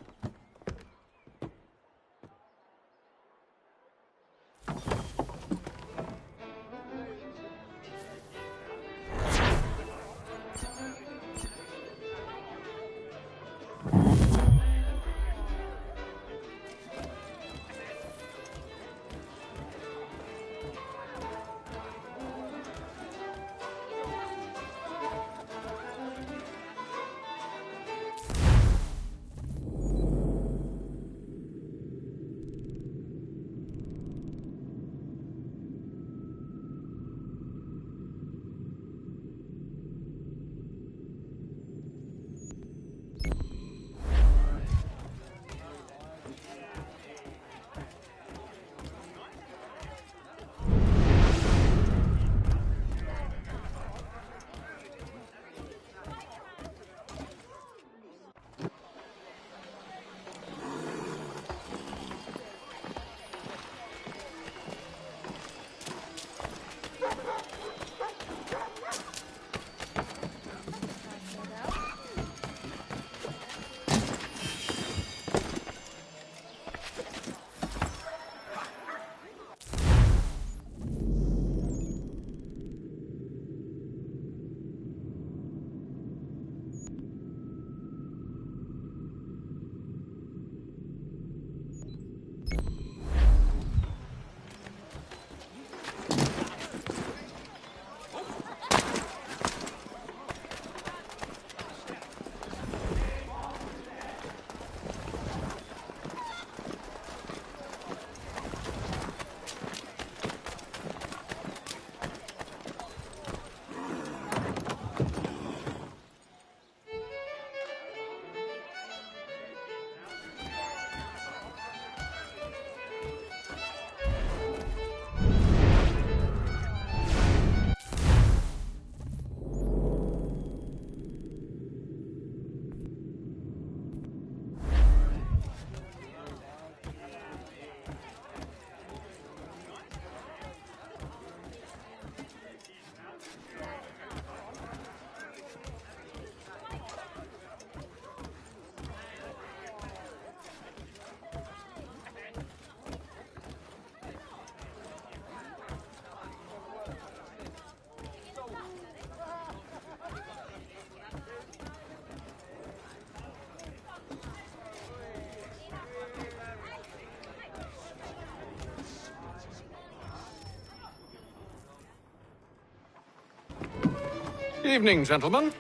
Evening, gentlemen.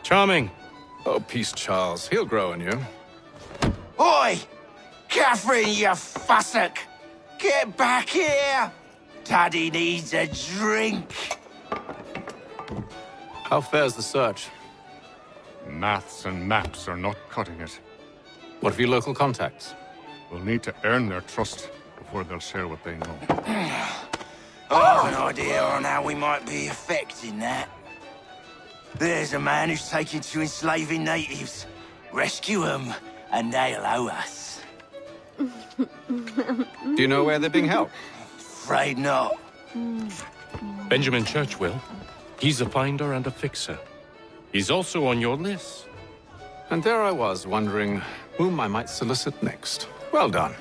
Charming. Oh, peace, Charles. He'll grow on you. Oi! Catherine, you fussock! Get back here! Daddy needs a drink. How fares the search? Maths and maps are not cutting it. What of your local contacts? We'll need to earn their trust before they'll share what they know. I've an idea on how we might be affecting that. There's a man who's taken to enslaving natives. Rescue them, and they'll owe us. Do you know where they're being held? Afraid not. Benjamin Churchwill. He's a finder and a fixer. He's also on your list. And there I was, wondering whom I might solicit next. Well done.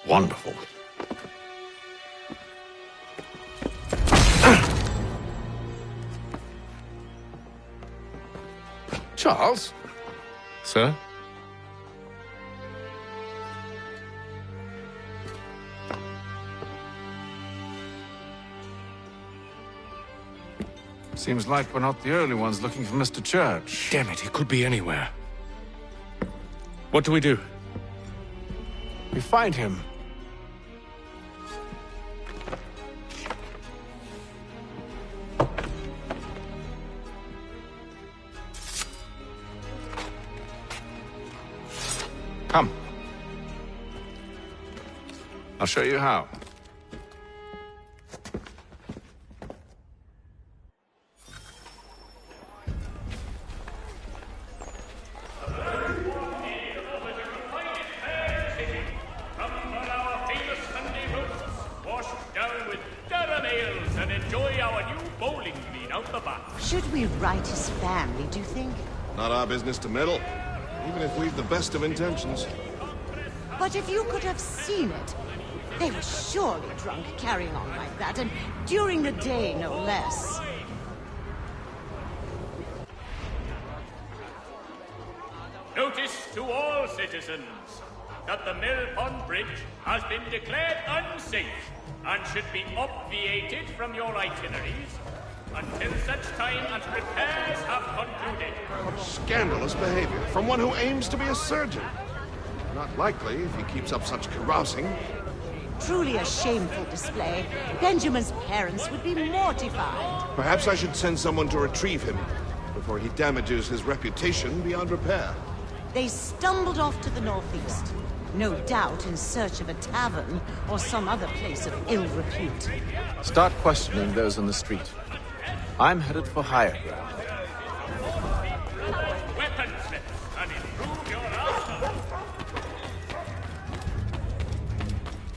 Wonderful. Charles? Sir? Seems like we're not the only ones looking for Mr. Church. Damn it, he could be anywhere. What do we do? We find him. Come. I'll show you how. Should we write his family, do you think? Not our business to meddle, even if we've the best of intentions. But if you could have seen it, they were surely drunk carrying on like that, and during the day, no less. Notice to all citizens that the Mill Pond Bridge has been declared unsafe and should be obviated from your itineraries until such time as repairs have concluded. Scandalous behavior from one who aims to be a surgeon. Not likely if he keeps up such carousing. Truly a shameful display. Benjamin's parents would be mortified. Perhaps I should send someone to retrieve him before he damages his reputation beyond repair. They stumbled off to the northeast, no doubt in search of a tavern or some other place of ill repute. Start questioning those on the street. I'm headed for higher ground. Weaponsmith, and improve your arsenal.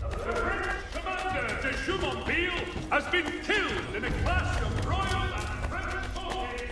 The British commander de Jumonville has been killed in a clash of royal and French forces.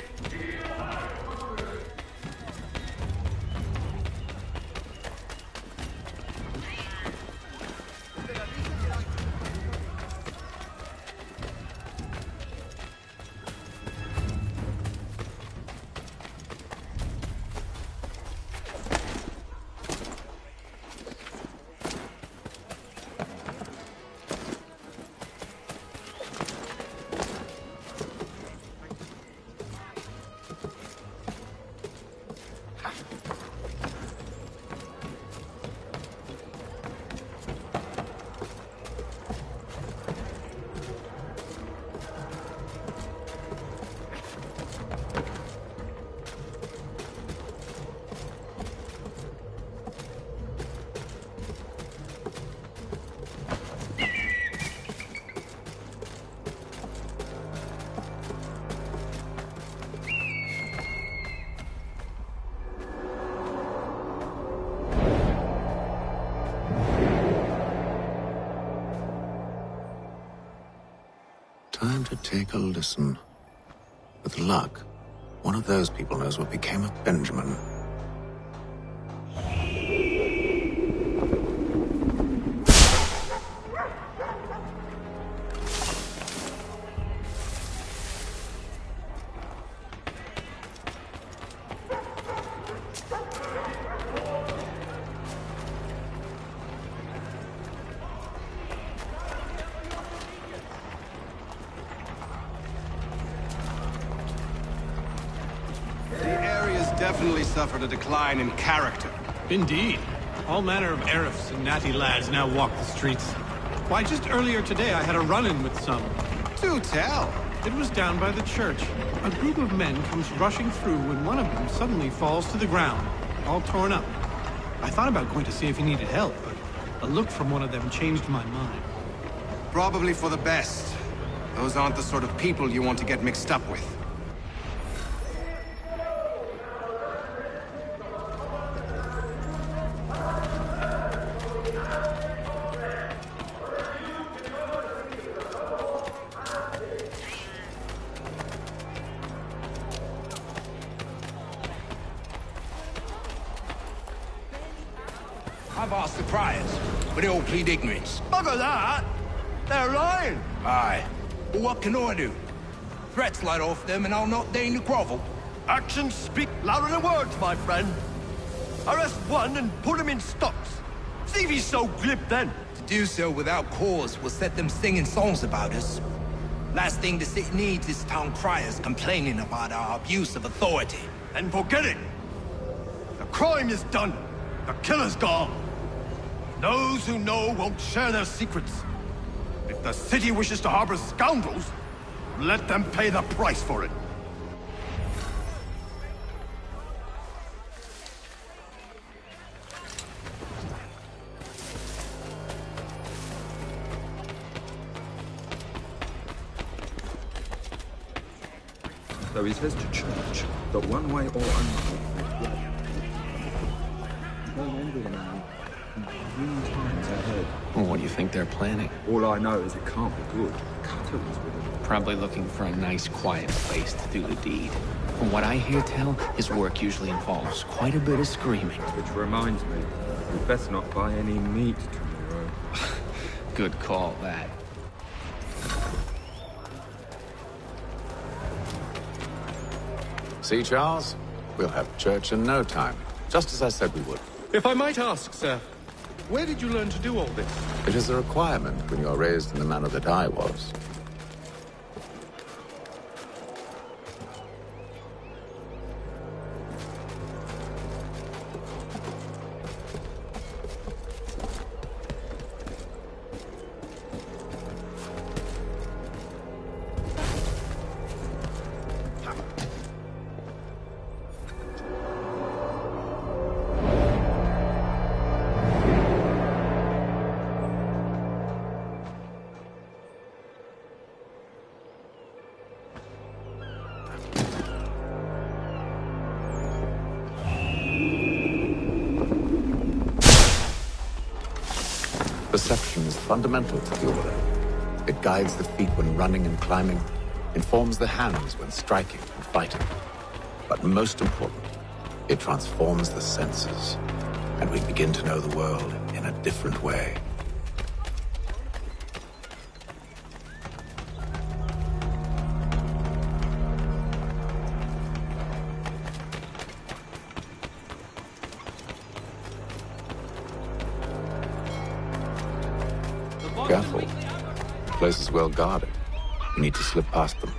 Time to take a listen. With luck, one of those people knows what became of Benjamin. Definitely suffered a decline in character. Indeed. All manner of Arifs and natty lads now walk the streets. Why, just earlier today I had a run-in with some. Do tell. It was down by the church. A group of men comes rushing through when one of them suddenly falls to the ground, all torn up. I thought about going to see if he needed help, but a look from one of them changed my mind. Probably for the best. Those aren't the sort of people you want to get mixed up with. I've asked the priors. but they all plead ignorance. Bugger that! They're lying! Aye. But what can I do? Threats light off them and I'll not deign to grovel. Actions speak louder than words, my friend. Arrest one and put him in stocks. See if he's so glib then. To do so without cause will set them singing songs about us. Last thing the city needs is town criers complaining about our abuse of authority. And forget it. The crime is done. The killer's gone. Those who know won't share their secrets. If the city wishes to harbor scoundrels, let them pay the price for it. So he says to church that one way or another, no envy the man. Many times ahead. Well, what do you think they're planning? All I know is it can't be good. Cutter was with him. Probably looking for a nice, quiet place to do the deed. From what I hear tell, his work usually involves quite a bit of screaming. Which reminds me, we best not buy any meat tomorrow. Good call, that. See, Charles? We'll have church in no time, just as I said we would. If I might ask, sir, where did you learn to do all this? It is a requirement when you are raised in the manner that I was. Perception is fundamental to the order. It guides the feet when running and climbing, informs the hands when striking and fighting. But most important, it transforms the senses, and we begin to know the world in a different way. Careful. The place is well guarded. You need to slip past them.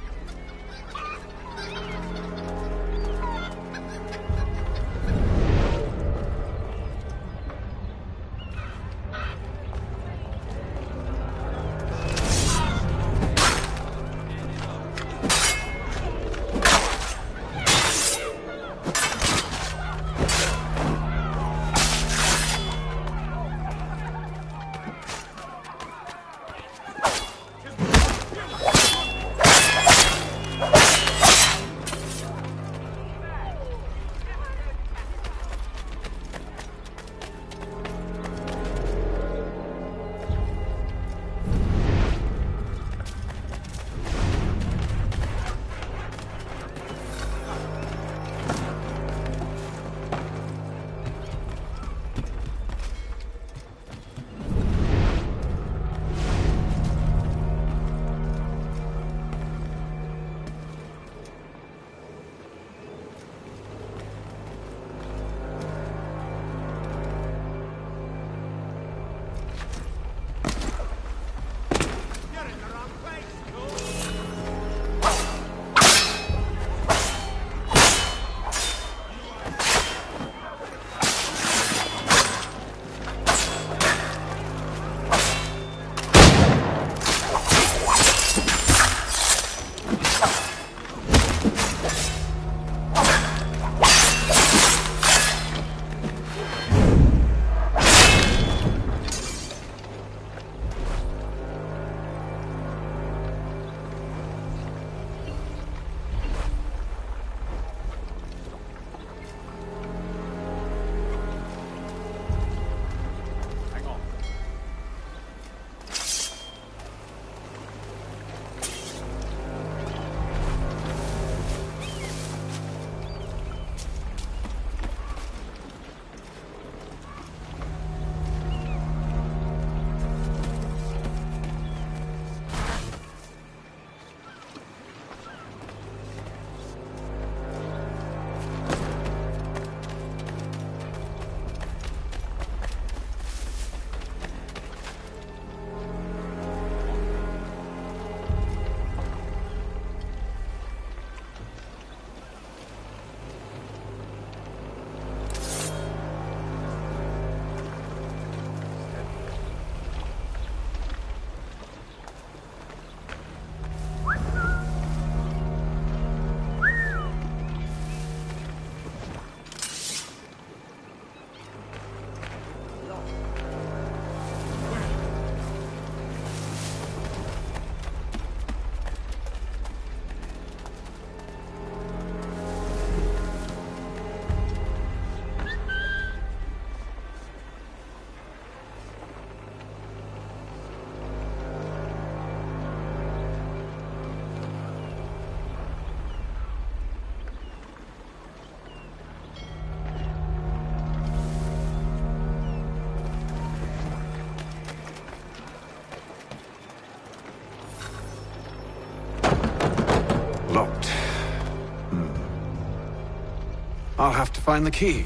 I'll have to find the key.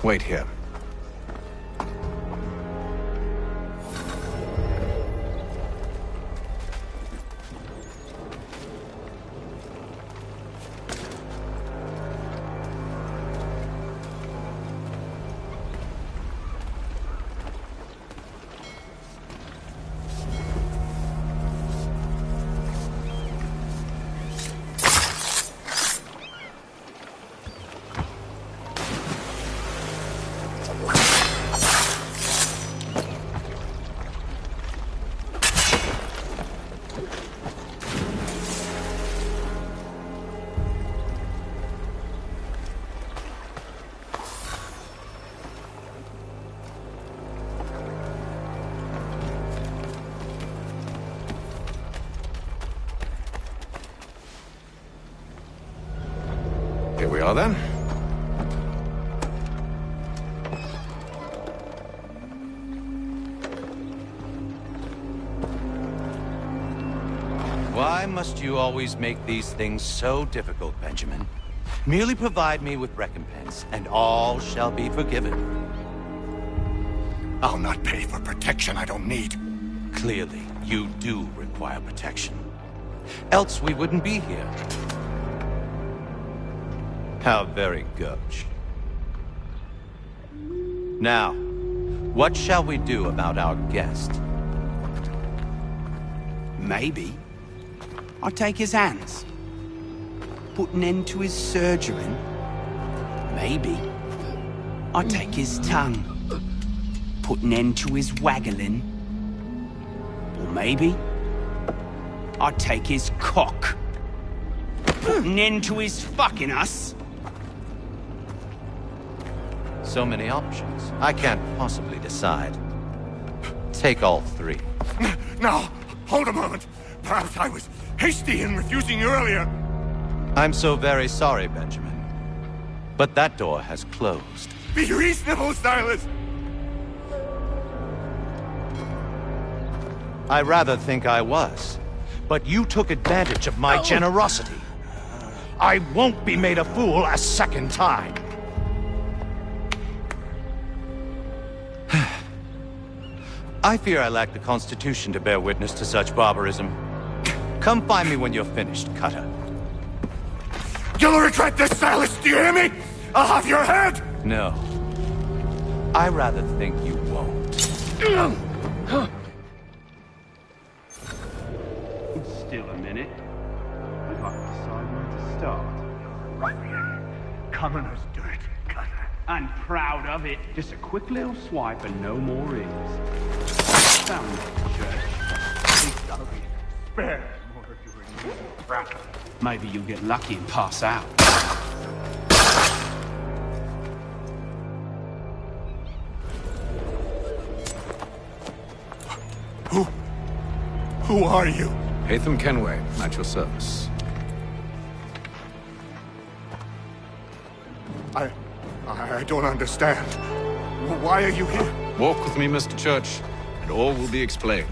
Wait here. Here we are, then. Why must you always make these things so difficult, Benjamin? Merely provide me with recompense, and all shall be forgiven. I'll not pay for protection I don't need. Clearly, you do require protection. Else we wouldn't be here. How very gauche. Now, what shall we do about our guest? Maybe I'll take his hands. Put an end to his surgering. Maybe I'll take his tongue. Put an end to his waggling. Or maybe I'll take his cock. Put an end to his fucking us. So many options. I can't possibly decide. Take all three. Now, hold a moment. Perhaps I was hasty in refusing you earlier. I'm so very sorry, Benjamin. But that door has closed. Be reasonable, Silas! I rather think I was. But you took advantage of my generosity. I won't be made a fool a second time. I fear I lack the constitution to bear witness to such barbarism. Come find me when you're finished, Cutter. You'll regret this, Silas, do you hear me? I'll have your head! No. I rather think you won't. Still a minute. I'd like to decide where to start. Right. Commoners do it, Cutter. And proud of it. Just a quick little swipe and no more rings. Found it, church. Think that'll be spare more of your rings. Maybe you'll get lucky and pass out. Who are you? Hatham Kenway, at your service. I don't understand. Why are you here? Walk with me, Mr. Church, and all will be explained.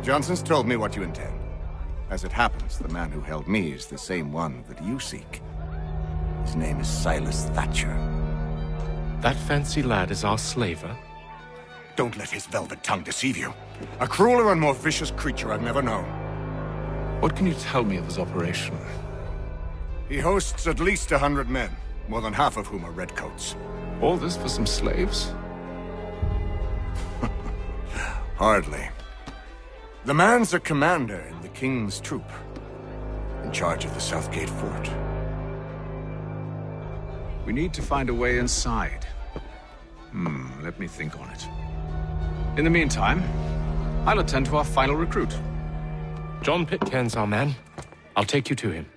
Johnson's told me what you intend. As it happens, the man who held me is the same one that you seek. His name is Silas Thatcher. That fancy lad is our slaver? Don't let his velvet tongue deceive you. A crueler and more vicious creature I've never known. What can you tell me of his operation? He hosts at least 100 men, more than half of whom are redcoats. All this for some slaves? Hardly. The man's a commander in the King's troop, in charge of the Southgate Fort. We need to find a way inside. Let me think on it. In the meantime, I'll attend to our final recruit. John Pitcairn's our man. I'll take you to him.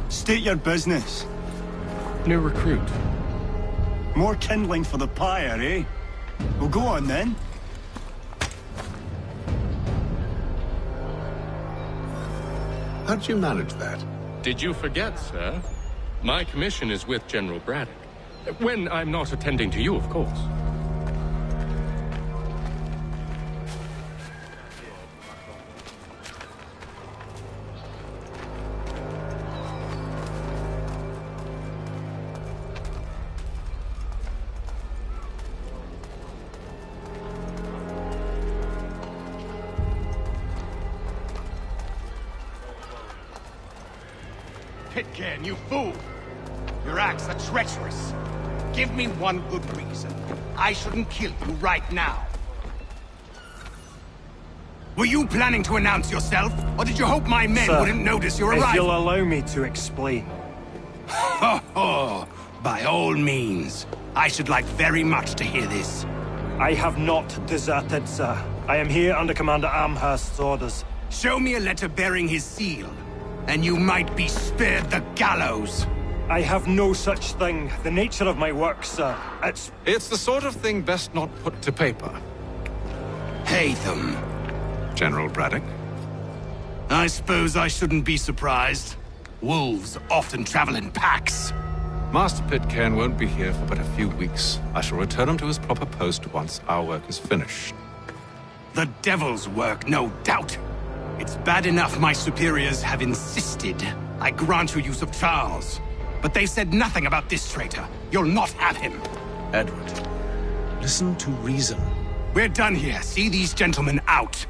State your business. New recruit. More kindling for the pyre, eh? Well, go on then. How'd you manage that? Did you forget, sir? My commission is with General Braddock. When I'm not attending to you, of course. Pitcairn, you fool! Your acts are treacherous. Give me one good reason. I shouldn't kill you right now. Were you planning to announce yourself, or did you hope my men Sir, wouldn't notice your if arrival? you'll allow me to explain. Ho ho! By all means. I should like very much to hear this. I have not deserted, sir. I am here under Commander Amherst's orders. Show me a letter bearing his seal, and you might be spared the gallows. I have no such thing. The nature of my work, sir, It's the sort of thing best not put to paper. Haytham. General Braddock? I suppose I shouldn't be surprised. Wolves often travel in packs. Master Pitcairn won't be here for but a few weeks. I shall return him to his proper post once our work is finished. The devil's work, no doubt. It's bad enough my superiors have insisted I grant you use of Charles. But they said nothing about this traitor. You'll not have him. Edward, listen to reason. We're done here. See these gentlemen out.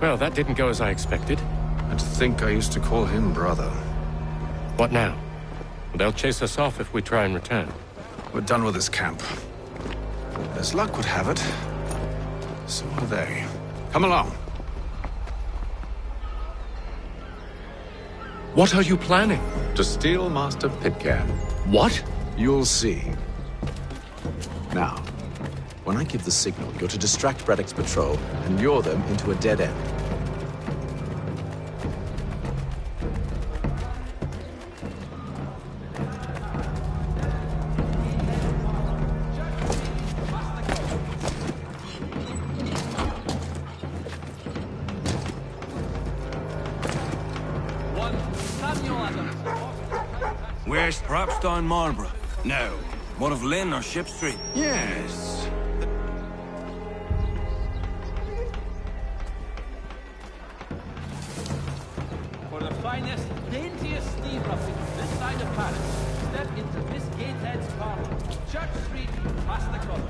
Well, that didn't go as I expected. And to think I used to call him brother. What now? They'll chase us off if we try and return. We're done with this camp. As luck would have it, so are they. Come along. What are you planning? To steal Master Pitcairn. What? You'll see. Now, when I give the signal, you're to distract Braddock's patrol and lure them into a dead end. Where's perhaps down Marlborough? No. One of Lynn or Ship Street? Yes. For the finest, daintiest steam roughing this side of Paris, step into Miss Gatehead's parlor, Church Street, past the column.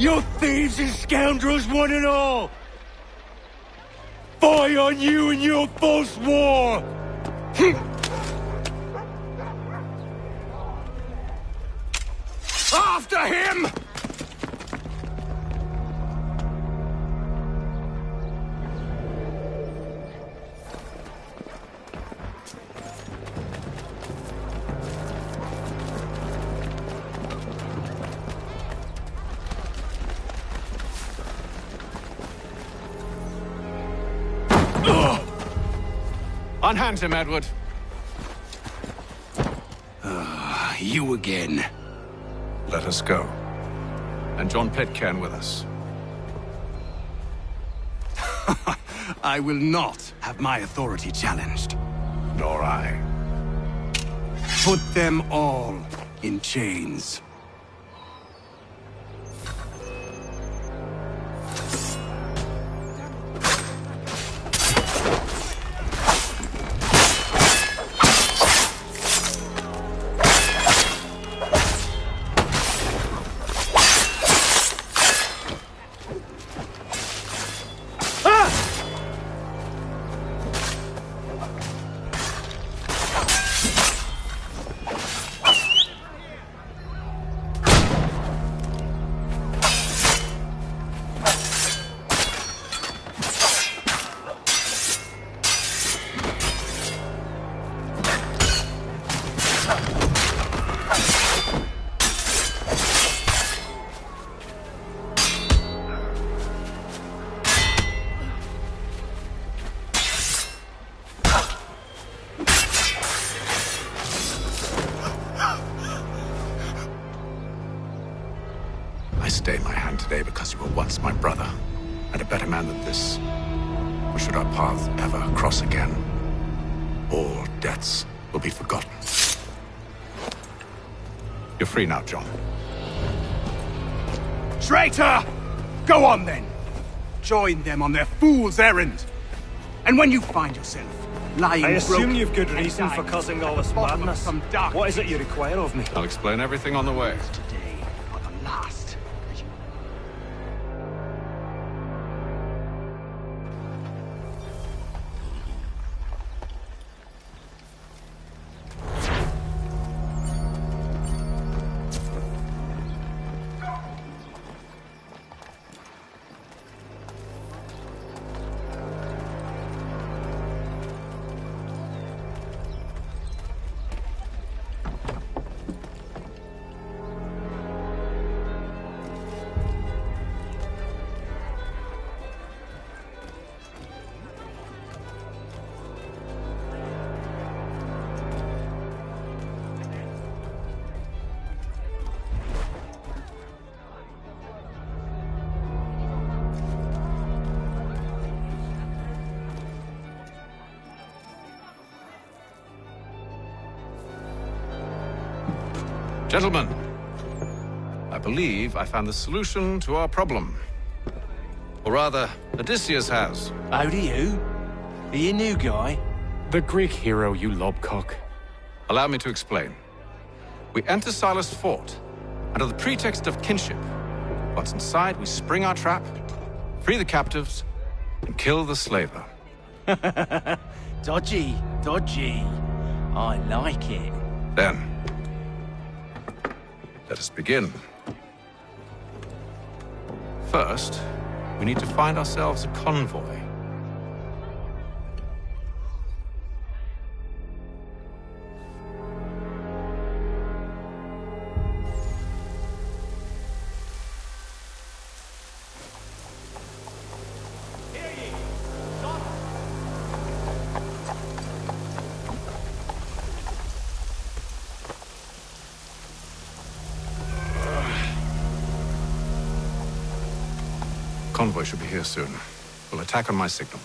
You're thieves and scoundrels, one and all! Fie on you and your false war! After him! Unhand him, Edward. You again. Let us go. And John Pitcairn with us. I will not have my authority challenged. Nor I. Put them all in chains. I stay my hand today because you were once my brother, and a better man than this. Or should our paths ever cross again, all debts will be forgotten. You're free now, John. Traitor! Go on then! Join them on their fool's errand! And when you find yourself lying I assume broken you've good and reason for dying causing all this at the bottom of madness. some dark What is it you require of me? I'll explain everything on the way. today for the last. Gentlemen, I believe I found the solution to our problem. Or rather, Odysseus has. Oh, do you? Are you a new guy? The Greek hero, you lobcock. Allow me to explain. We enter Silas' fort, under the pretext of kinship. Once inside, we spring our trap, free the captives, and kill the slaver. Dodgy, dodgy. I like it. Then, let us begin. First, we need to find ourselves a convoy. Convoy should be here soon. We'll attack on my signal.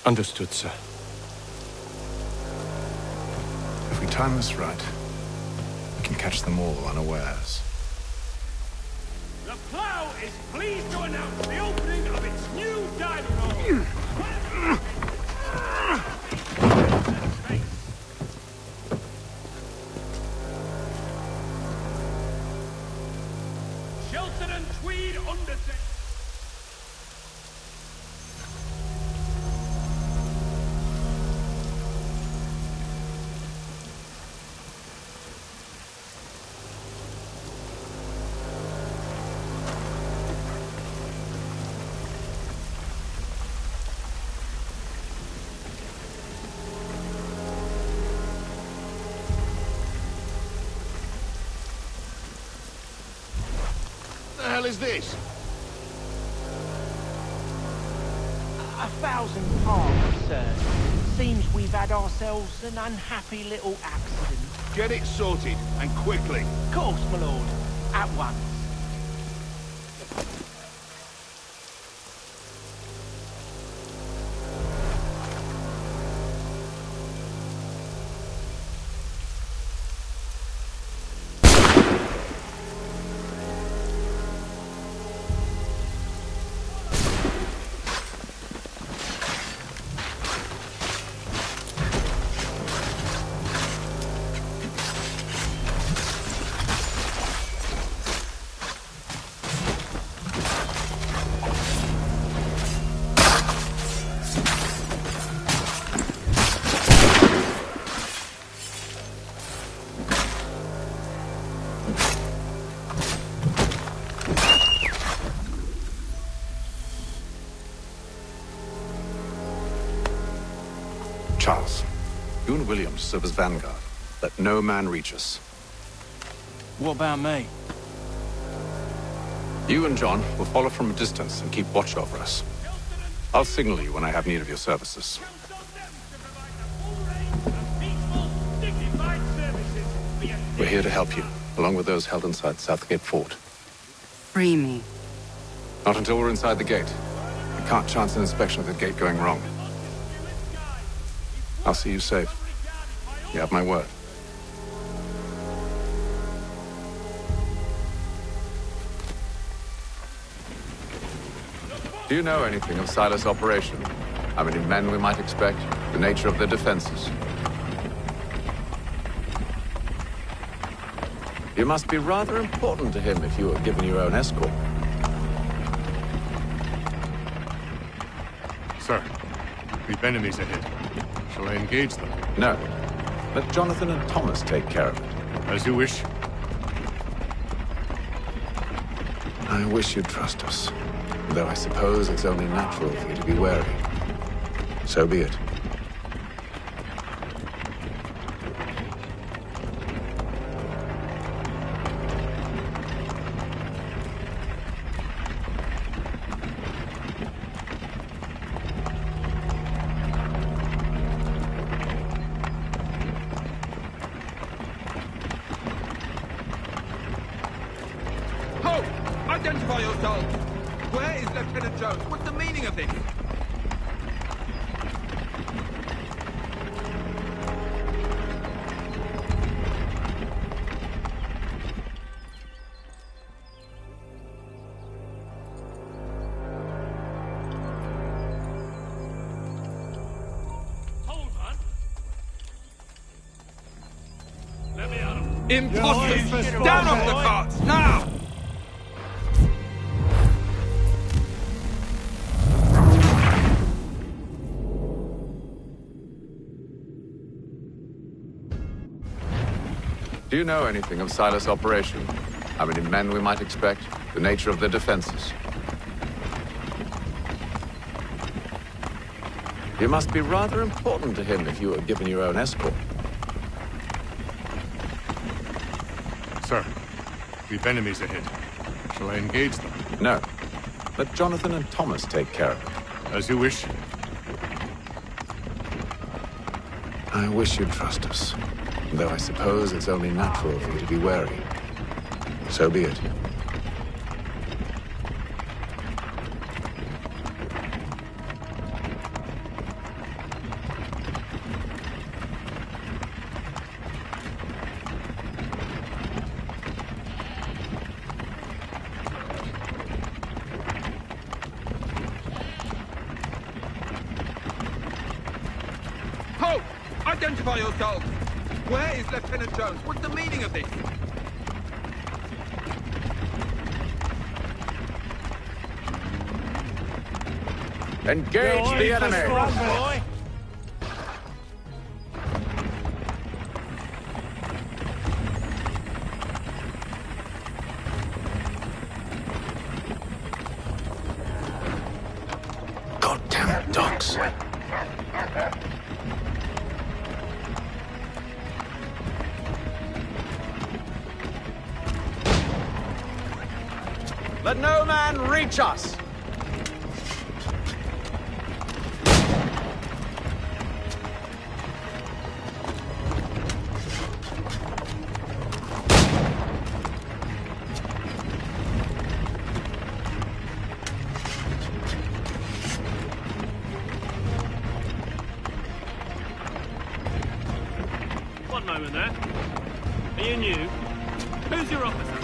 Understood, sir. If we time this right, we can catch them all unawares. The Plough is pleased to announce the opening of its new dining hall. Shelton and Tweed Undertaker. is this? 1,000 pardons, sir. Seems we've had ourselves an unhappy little accident. Get it sorted, and quickly. Of course, my lord. At once. Charles, you and Williams serve as vanguard. Let no man reach us. What about me? You and John will follow from a distance and keep watch over us. I'll signal you when I have need of your services. We're here to help you, along with those held inside Southgate Fort. Free me. Not until we're inside the gate. I can't chance an inspection of the gate going wrong. I'll see you safe. You have my word. Do you know anything of Silas' operation? How many men we might expect? The nature of their defenses? You must be rather important to him if you were given your own escort. Sir, we've enemies ahead. Shall I engage them? No. Let Jonathan and Thomas take care of it. As you wish. I wish you'd trust us. Though I suppose it's only natural for you to be wary. So be it. Ho! Identify yourselves! Where is Lieutenant Jones? What's the meaning of this? Let me out of Imposters! Down off the carts, now! Do you know anything of Silas' operation? How many men we might expect? The nature of their defenses? You must be rather important to him if you were given your own escort. Sir, we've enemies ahead. Shall I engage them? No. Let Jonathan and Thomas take care of it. As you wish. I wish you'd trust us. Though I suppose it's only natural for you to be wary. So be it. Ho! Identify yourselves! Where is Lieutenant Jones? What's the meaning of this? Engage the enemy! Goddamn dogs. Let no man reach us! One moment there. Are you new? Who's your officer?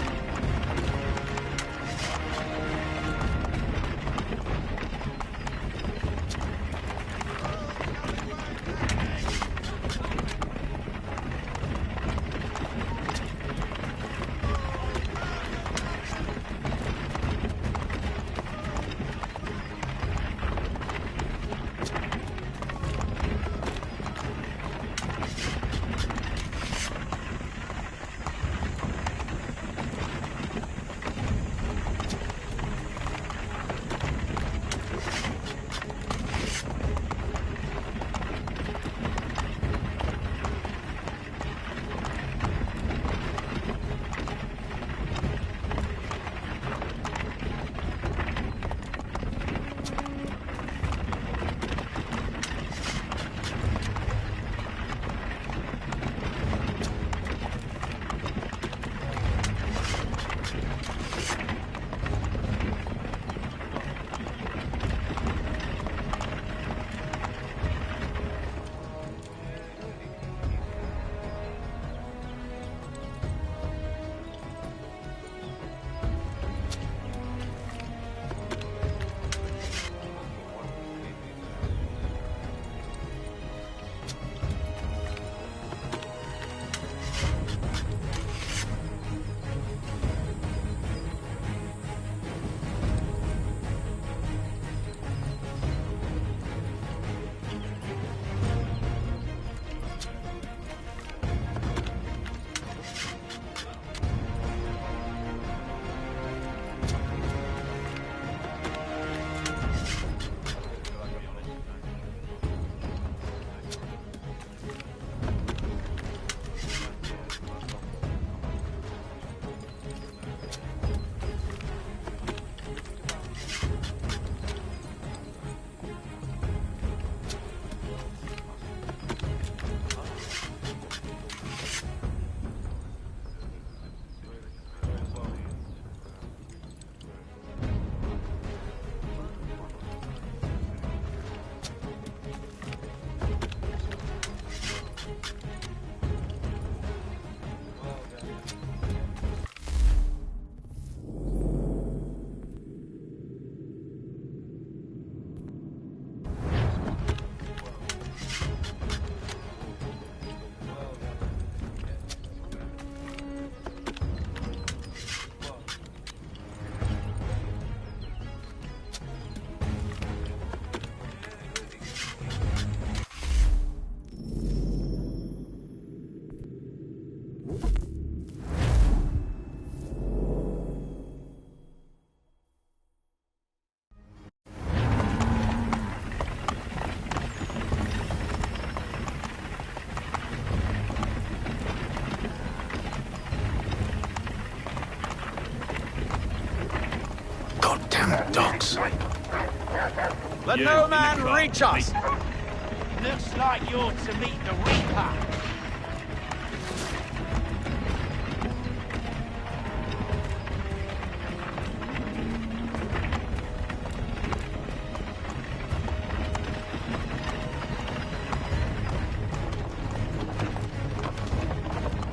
Dogs. Let no man reach us! Looks like you're to meet the Reaper.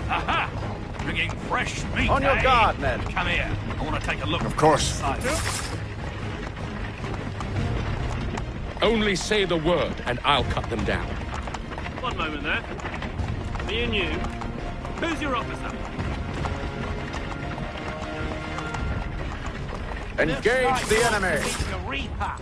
Aha! Bringing fresh meat. On your guard, men. Come here. I want to take a look. Of course. Only say the word, and I'll cut them down. One moment there. Me and you. Who's your officer? Engage the enemy. The Reaper.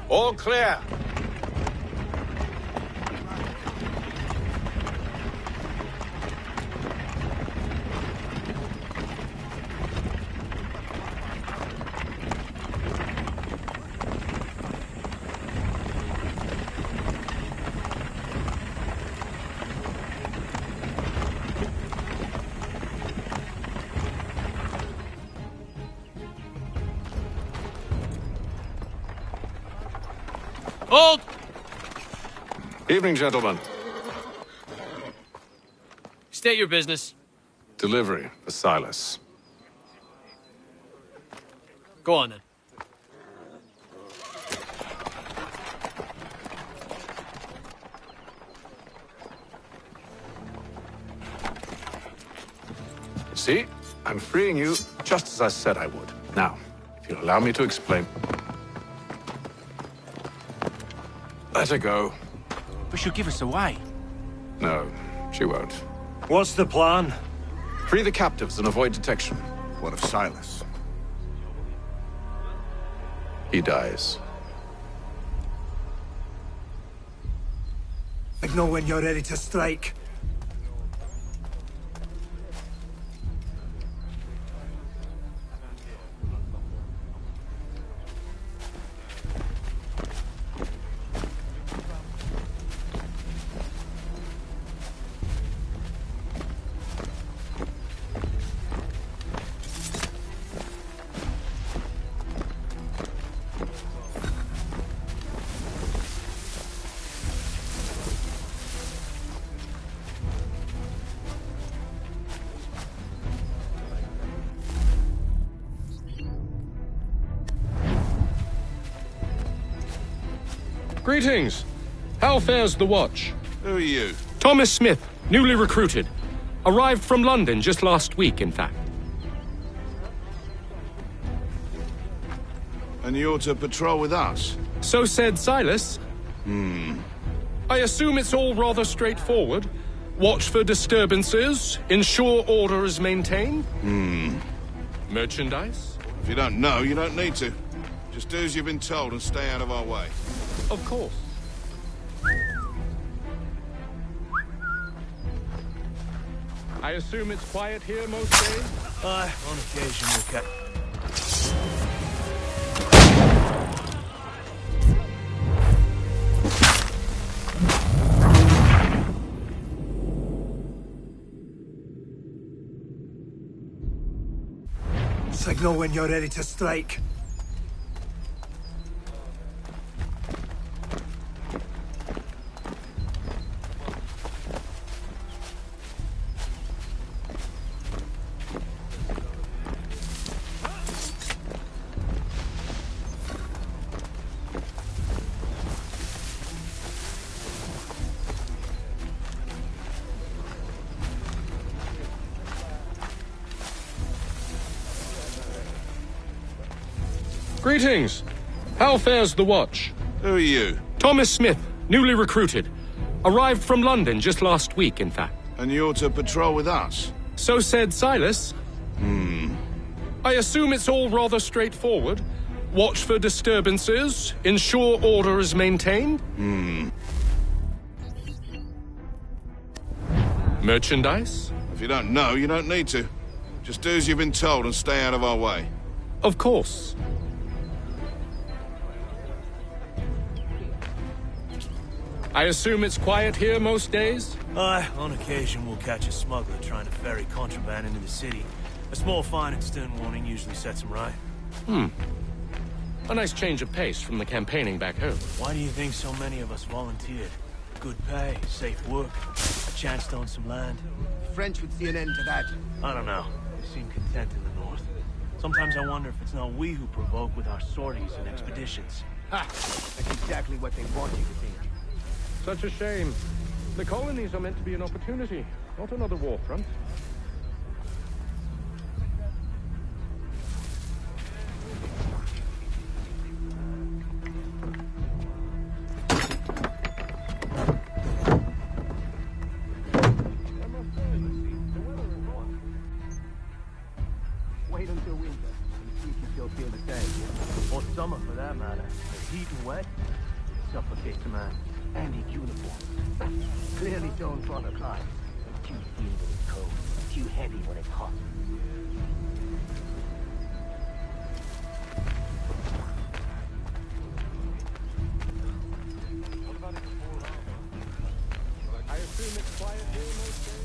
All clear. Hold! Evening, gentlemen. State your business. Delivery for Silas. Go on, then. See? I'm freeing you just as I said I would. Now, if you'll allow me to explain... Let her go. But she'll give us away. No, she won't. What's the plan? Free the captives and avoid detection. What of Silas? He dies. Signal when you're ready to strike. Greetings. How fares the watch? Who are you? Thomas Smith, newly recruited. Arrived from London just last week, in fact. And you're to patrol with us? So said Silas. I assume it's all rather straightforward. Watch for disturbances, ensure order is maintained. Merchandise? If you don't know, you don't need to. Just do as you've been told and stay out of our way. Of course. I assume it's quiet here most days? Aye, on occasion we'll catch... Signal when you're ready to strike. Greetings. How fares the watch? Who are you? Thomas Smith, newly recruited. Arrived from London just last week, in fact. And you're to patrol with us? So said Silas. I assume it's all rather straightforward. Watch for disturbances, ensure order is maintained. Merchandise? If you don't know, you don't need to. Just do as you've been told and stay out of our way. Of course. I assume it's quiet here most days? Aye, on occasion we'll catch a smuggler trying to ferry contraband into the city. A small fine and stern warning usually sets him right. A nice change of pace from the campaigning back home. Why do you think so many of us volunteered? Good pay, safe work, a chance to own some land. The French would see an end to that. I don't know. They seem content in the north. Sometimes I wonder if it's not we who provoke with our sorties and expeditions. Ha! That's exactly what they want you to think. Such a shame. The colonies are meant to be an opportunity, not another war front. Wait until winter and see if you still feel the same. Or summer, for that matter. The heat and wet suffocates a man. And in uniform. Clearly don't for the climb. Too thin when it's cold. Too heavy when it's hot. I assume it's quiet here most days?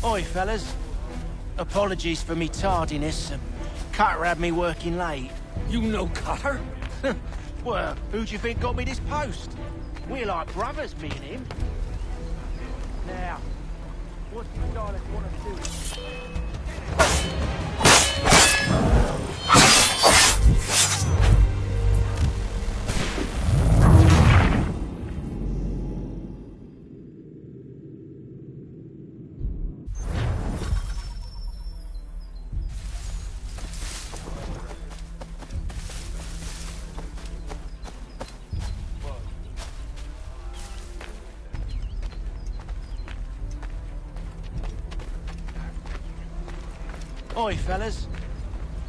Oi, fellas. Apologies for me tardiness. Cutter had me working late. You know Cutter? Well, who do you think got me this post? We're like brothers, me and him. Now, what's the Dalek want to do? Oi, fellas.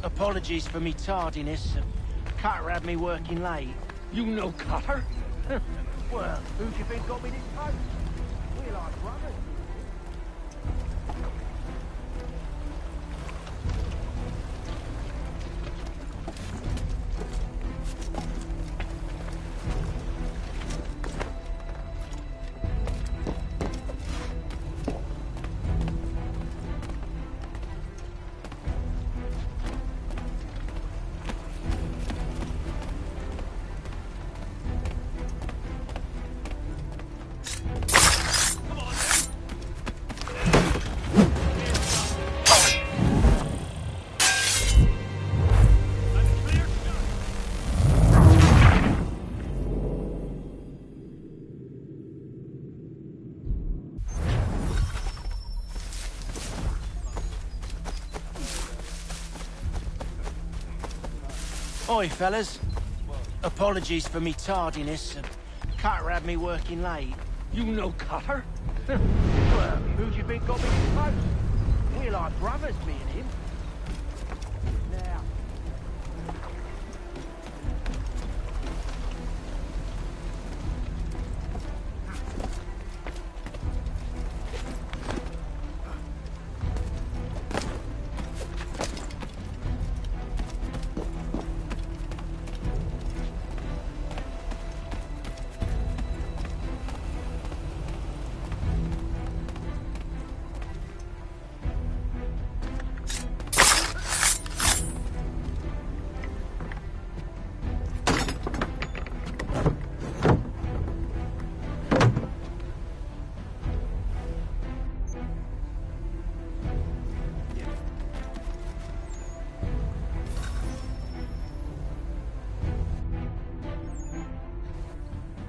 Apologies for me tardiness. Cutter had me working late. You know Cutter? Well, who do you think got me this post? We're like brothers. Oi, fellas. Apologies for me tardiness. Cutter had me working late. You know Cutter? Well, who do you think got me this post? We're like brothers, me and him. Now.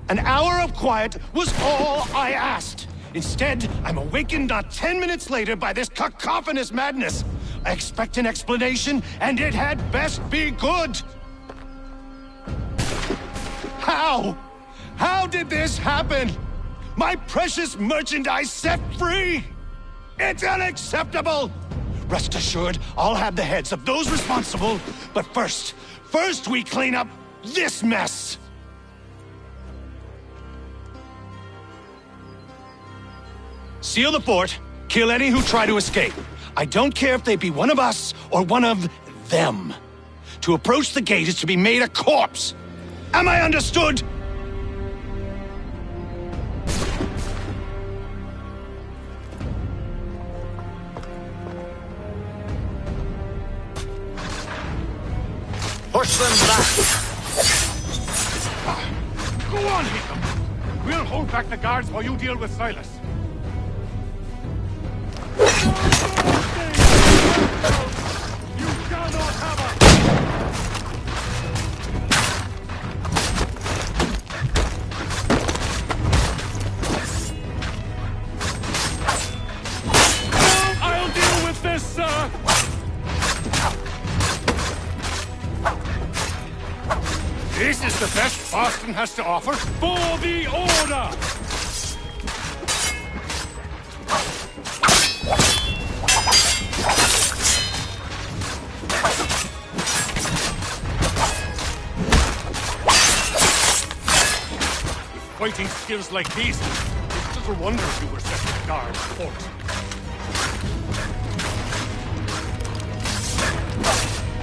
An hour of quiet was all I asked. Instead, I'm awakened not 10 minutes later by this cacophonous madness. I expect an explanation, and it had best be good. How? How did this happen? My precious merchandise set free? It's unacceptable! Rest assured, I'll have the heads of those responsible. But first we clean up this mess. Seal the fort, kill any who try to escape. I don't care if they be one of us or one of them. To approach the gate is to be made a corpse. Am I understood? Push them back. Go on, Hiccup. We'll hold back the guards while you deal with Silas. I'll deal with this, sir! This is the best Boston has to offer? For the order! Fighting skills like these, it's little wonder you were set to guard the fort.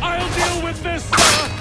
I'll deal with this, sir!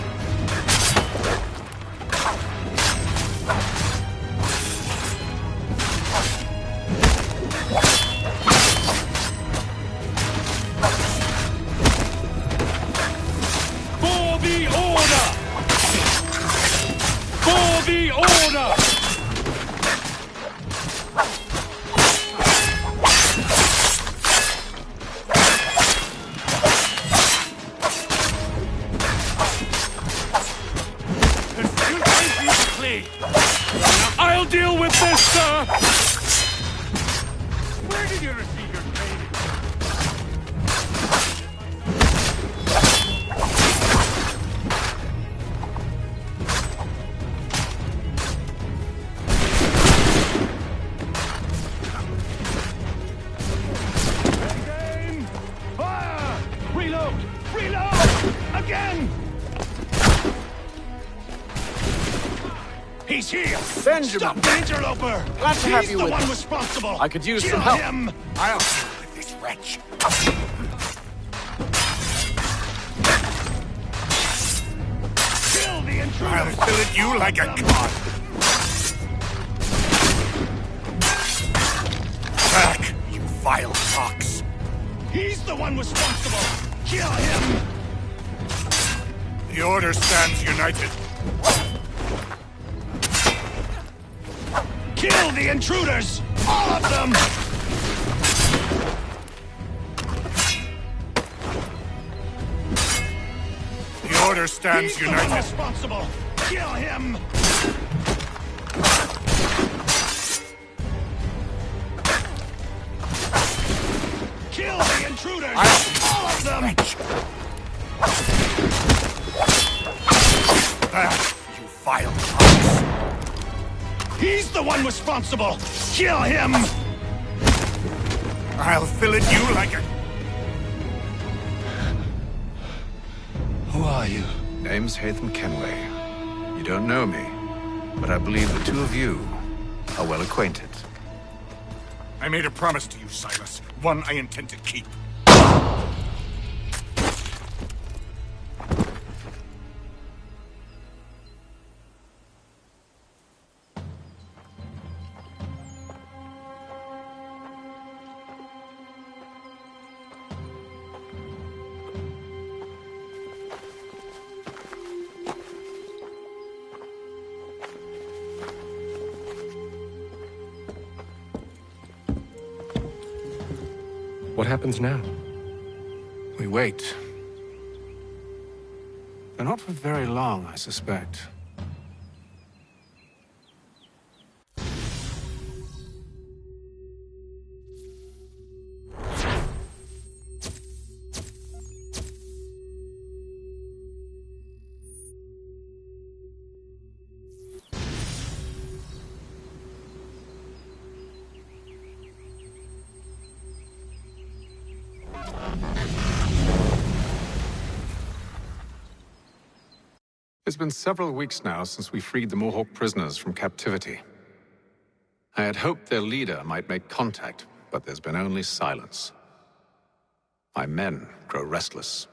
He's here! Benjamin! Stop the interloper! Glad to have He's you the with one us. responsible! I could use Kill some help. him! I'll deal with this wretch. Kill the intruder! I'll fillet you like a cod. Back, you vile fox. He's the one responsible! Kill him! The Order stands united. Kill the intruders! All of them! The Order stands He's the one united. responsible! Kill him! Kill the intruders! All of them! Back, you vile fox. He's the one responsible! Kill him! I'll fillet you like a... Who are you? Name's Hatham Kenway. You don't know me, but I believe the two of you are well acquainted. I made a promise to you, Silas. One I intend to keep. What happens now? We wait. But not for very long, I suspect. It's been several weeks now since we freed the Mohawk prisoners from captivity. I had hoped their leader might make contact, but there's been only silence. My men grow restless.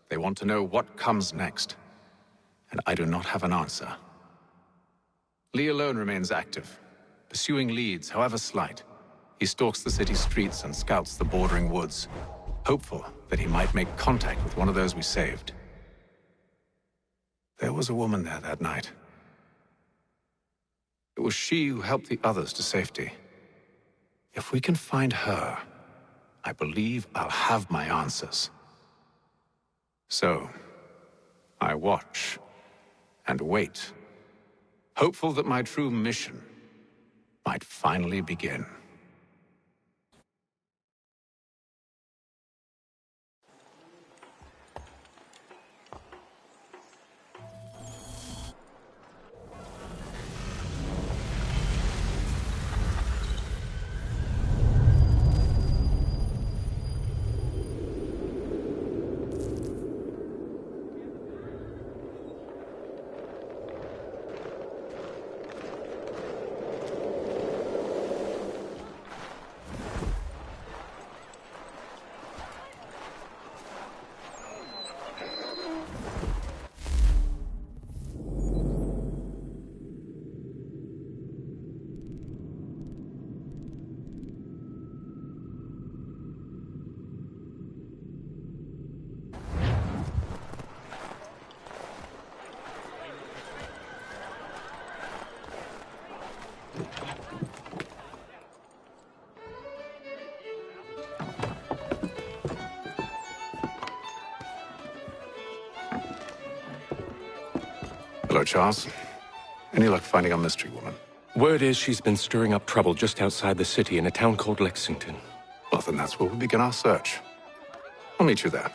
They want to know what comes next, and I do not have an answer. Lee alone remains active, pursuing leads, however slight. He stalks the city streets and scouts the bordering woods, hopeful that he might make contact with one of those we saved. There was a woman there that night. It was she who helped the others to safety. If we can find her, I believe I'll have my answers. So, I watch and wait, hopeful that my true mission might finally begin. Hello, Charles. Any luck finding our mystery woman? Word is she's been stirring up trouble just outside the city in a town called Lexington. Well, then that's where we'll begin our search. I'll meet you there.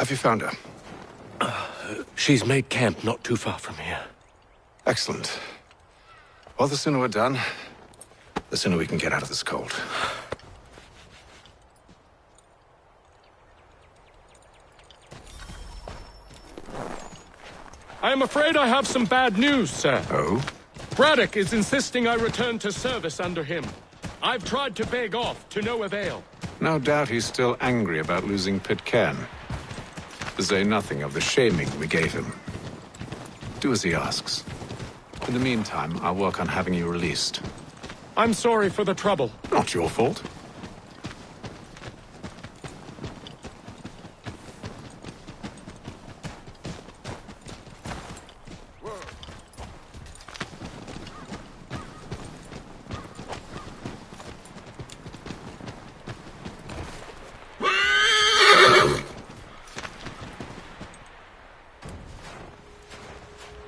Have you found her? She's made camp not too far from here. Excellent. Well, the sooner we're done, the sooner we can get out of this cold. I am afraid I have some bad news, sir. Oh? Braddock is insisting I return to service under him. I've tried to beg off, to no avail. No doubt he's still angry about losing Pitcairn. To say nothing of the shaming we gave him. Do as he asks. In the meantime, I'll work on having you released. I'm sorry for the trouble. Not your fault.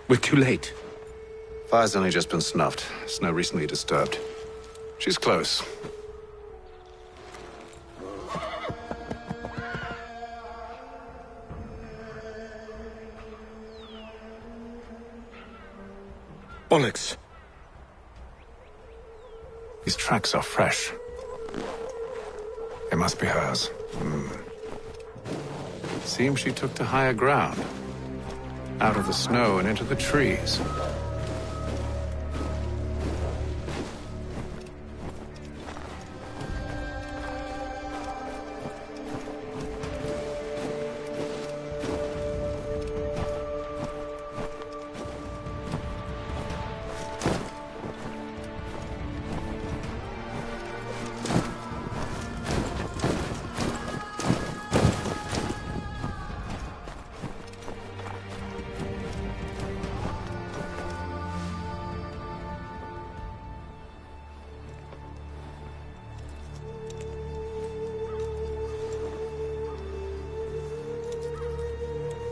We're too late. Fire's only just been snuffed. Snow recently disturbed. She's close. Bollocks. These tracks are fresh. They must be hers. Seems she took to higher ground. Out of the snow and into the trees.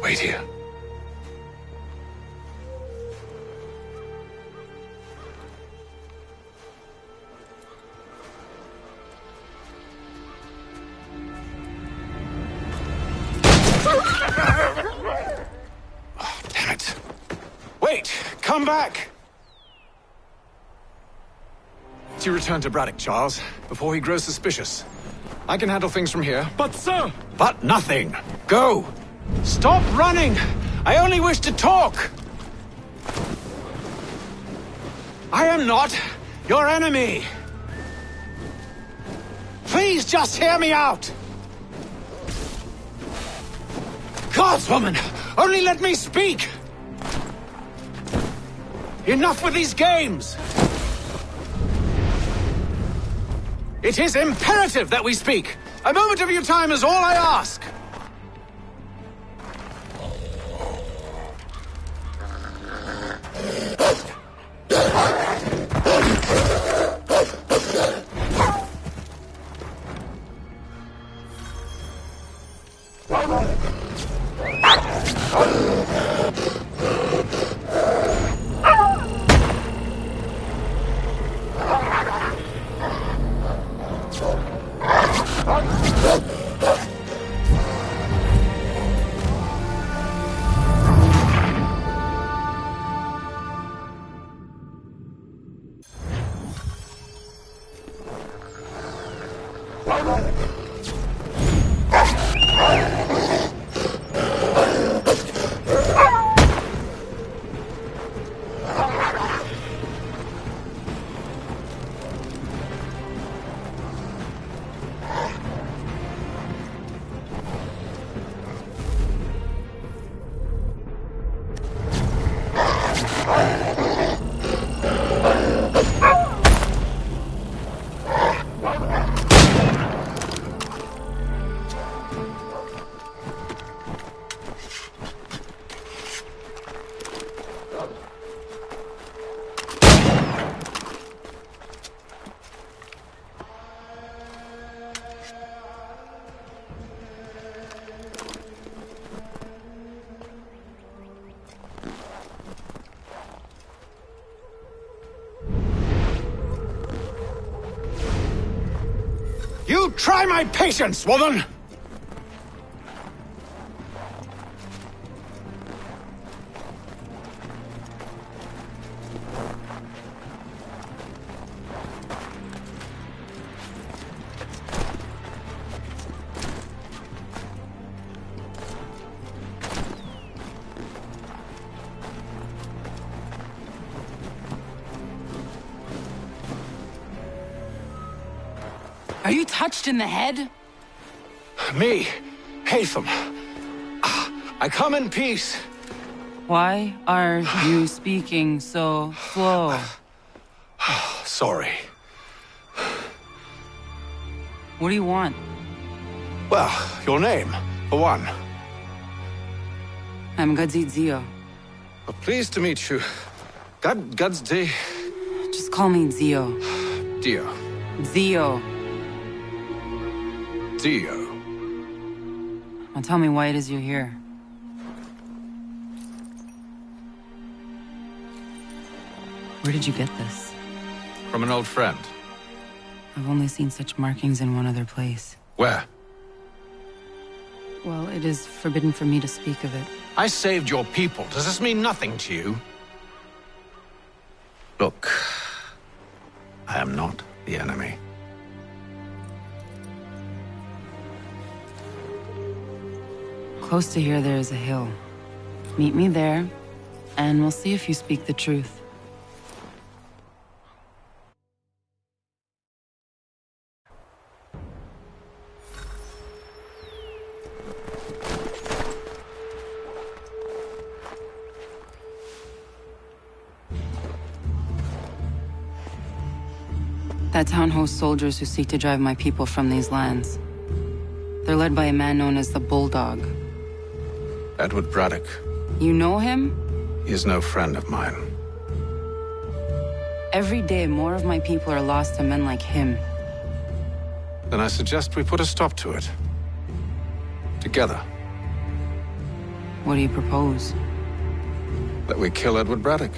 Wait here. Oh, damn it. Wait! Come back! You return to Braddock, Charles, before he grows suspicious. I can handle things from here. But, sir! But nothing! Go! Stop running! I only wish to talk! I am not your enemy! Please just hear me out! Gods, woman! Only let me speak! Enough with these games! It is imperative that we speak! A moment of your time is all I ask! You try my patience, woman! Are you touched in the head? Me, Hatham. I come in peace. Why are you speaking so slow? Sorry. What do you want? Well, your name, for one. I'm Gadzit Zio. Pleased to meet you. Gadsdi. Just call me Zio. Dio. Zio. Dio. Now tell me why it is you're here. Where did you get this? From an old friend. I've only seen such markings in one other place. Where? Well, it is forbidden for me to speak of it. I saved your people. Does this mean nothing to you? Look, I am not the enemy. Close to here, there is a hill. Meet me there, and we'll see if you speak the truth. That town hosts soldiers who seek to drive my people from these lands. They're led by a man known as the Bulldog. Edward Braddock. You know him? He is no friend of mine. Every day, more of my people are lost to men like him. Then I suggest we put a stop to it. Together. What do you propose? That we kill Edward Braddock.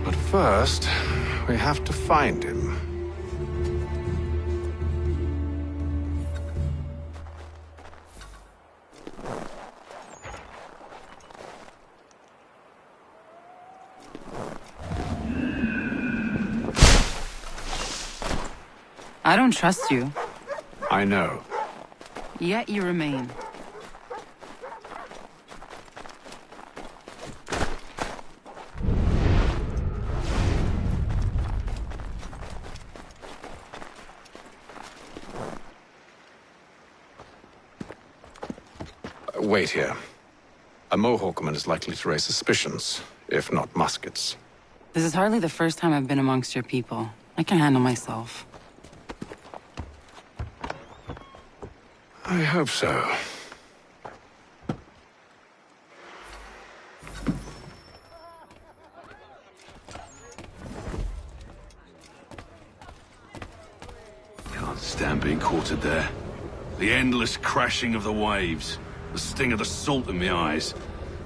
But first, we have to find him. I don't trust you. I know. Yet you remain. Wait here. A Mohawkman is likely to raise suspicions, if not muskets. This is hardly the first time I've been amongst your people. I can handle myself. I hope so. Can't stand being quartered there. The endless crashing of the waves, the sting of the salt in my eyes,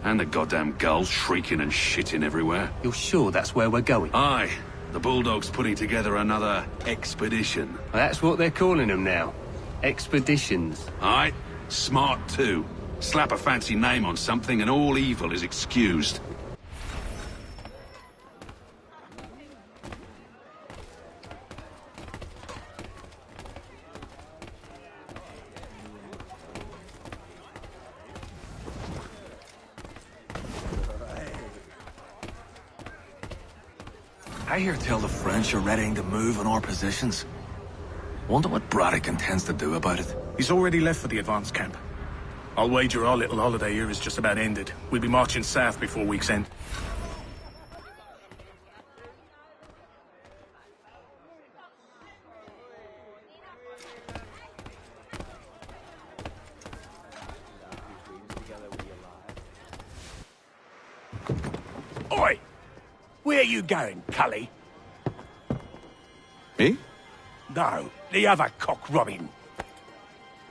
and the goddamn gulls shrieking and shitting everywhere. You're sure that's where we're going? Aye. The Bulldog's putting together another expedition. Well, that's what they're calling them now. Expeditions. Aye. Smart too. Slap a fancy name on something and all evil is excused. I hear tell the French are readying to move on our positions. Wonder what Braddock intends to do about it. He's already left for the advance camp. I'll wager our little holiday here is just about ended. We'll be marching south before week's end. Oi! Where you going, Cully? Me? No, the other cock Robin.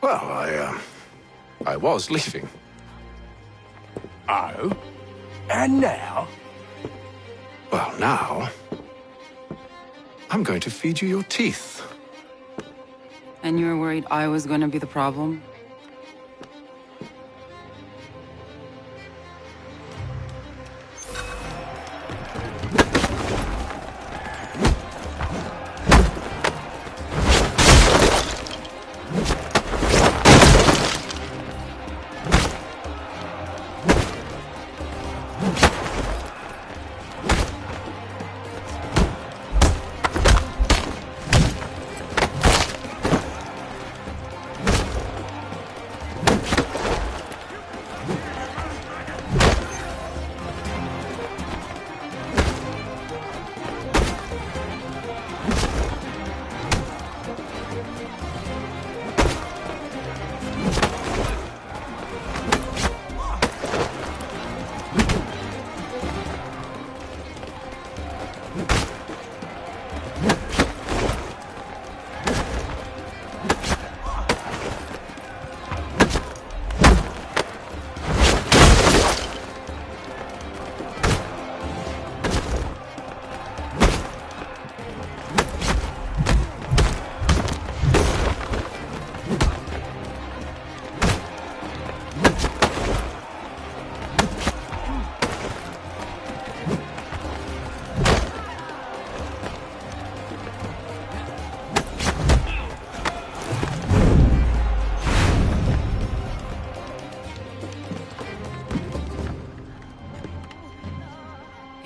Well, I was leaving. Oh? And now? Well, now... I'm going to feed you your teeth. And you were worried I was going to be the problem?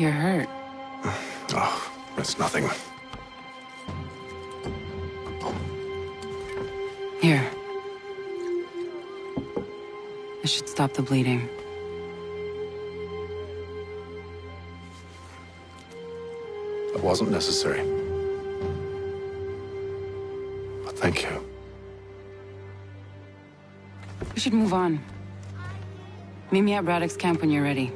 You're hurt. Oh, it's nothing. Here. This should stop the bleeding. It wasn't necessary. But thank you. We should move on. Meet me at Braddock's camp when you're ready.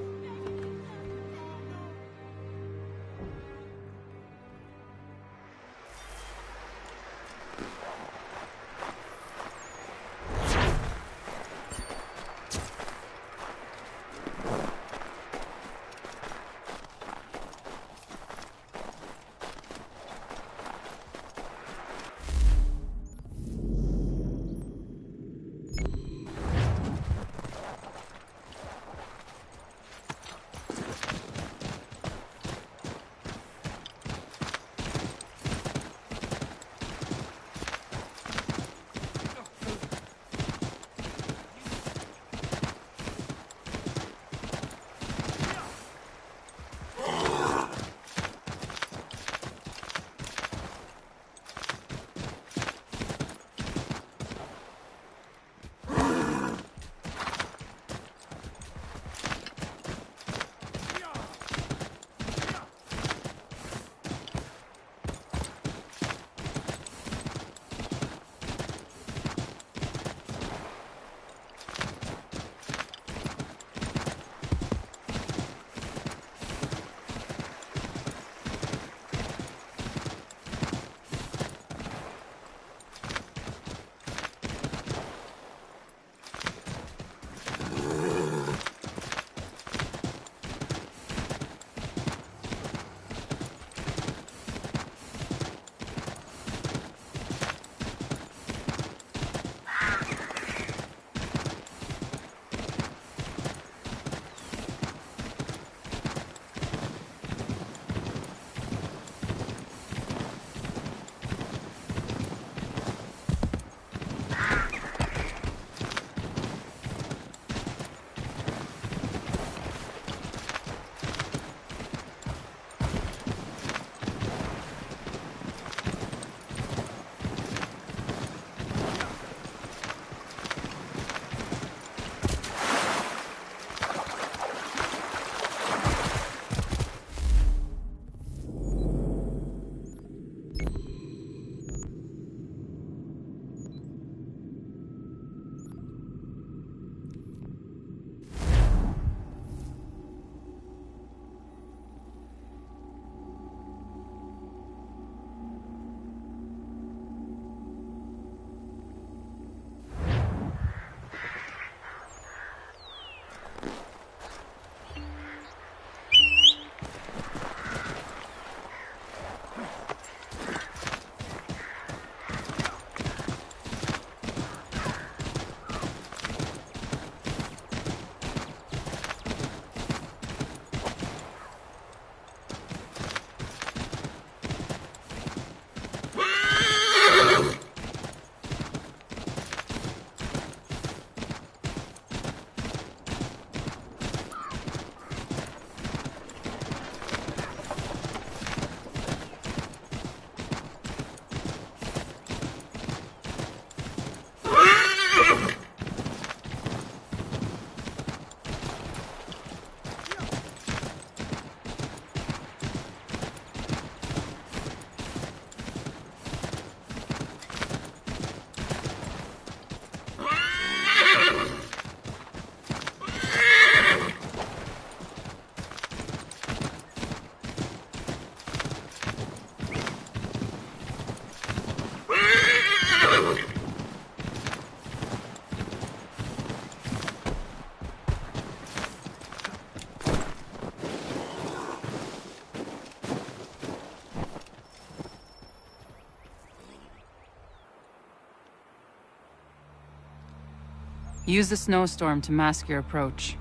Use the snowstorm to mask your approach.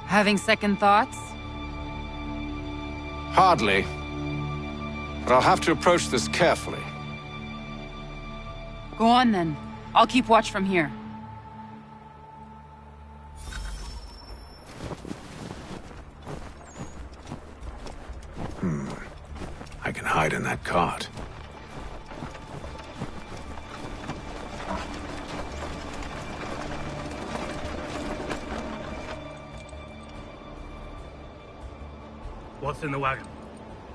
Having second thoughts? Hardly. But I'll have to approach this carefully. Go on then. I'll keep watch from here. cart. What's in the wagon?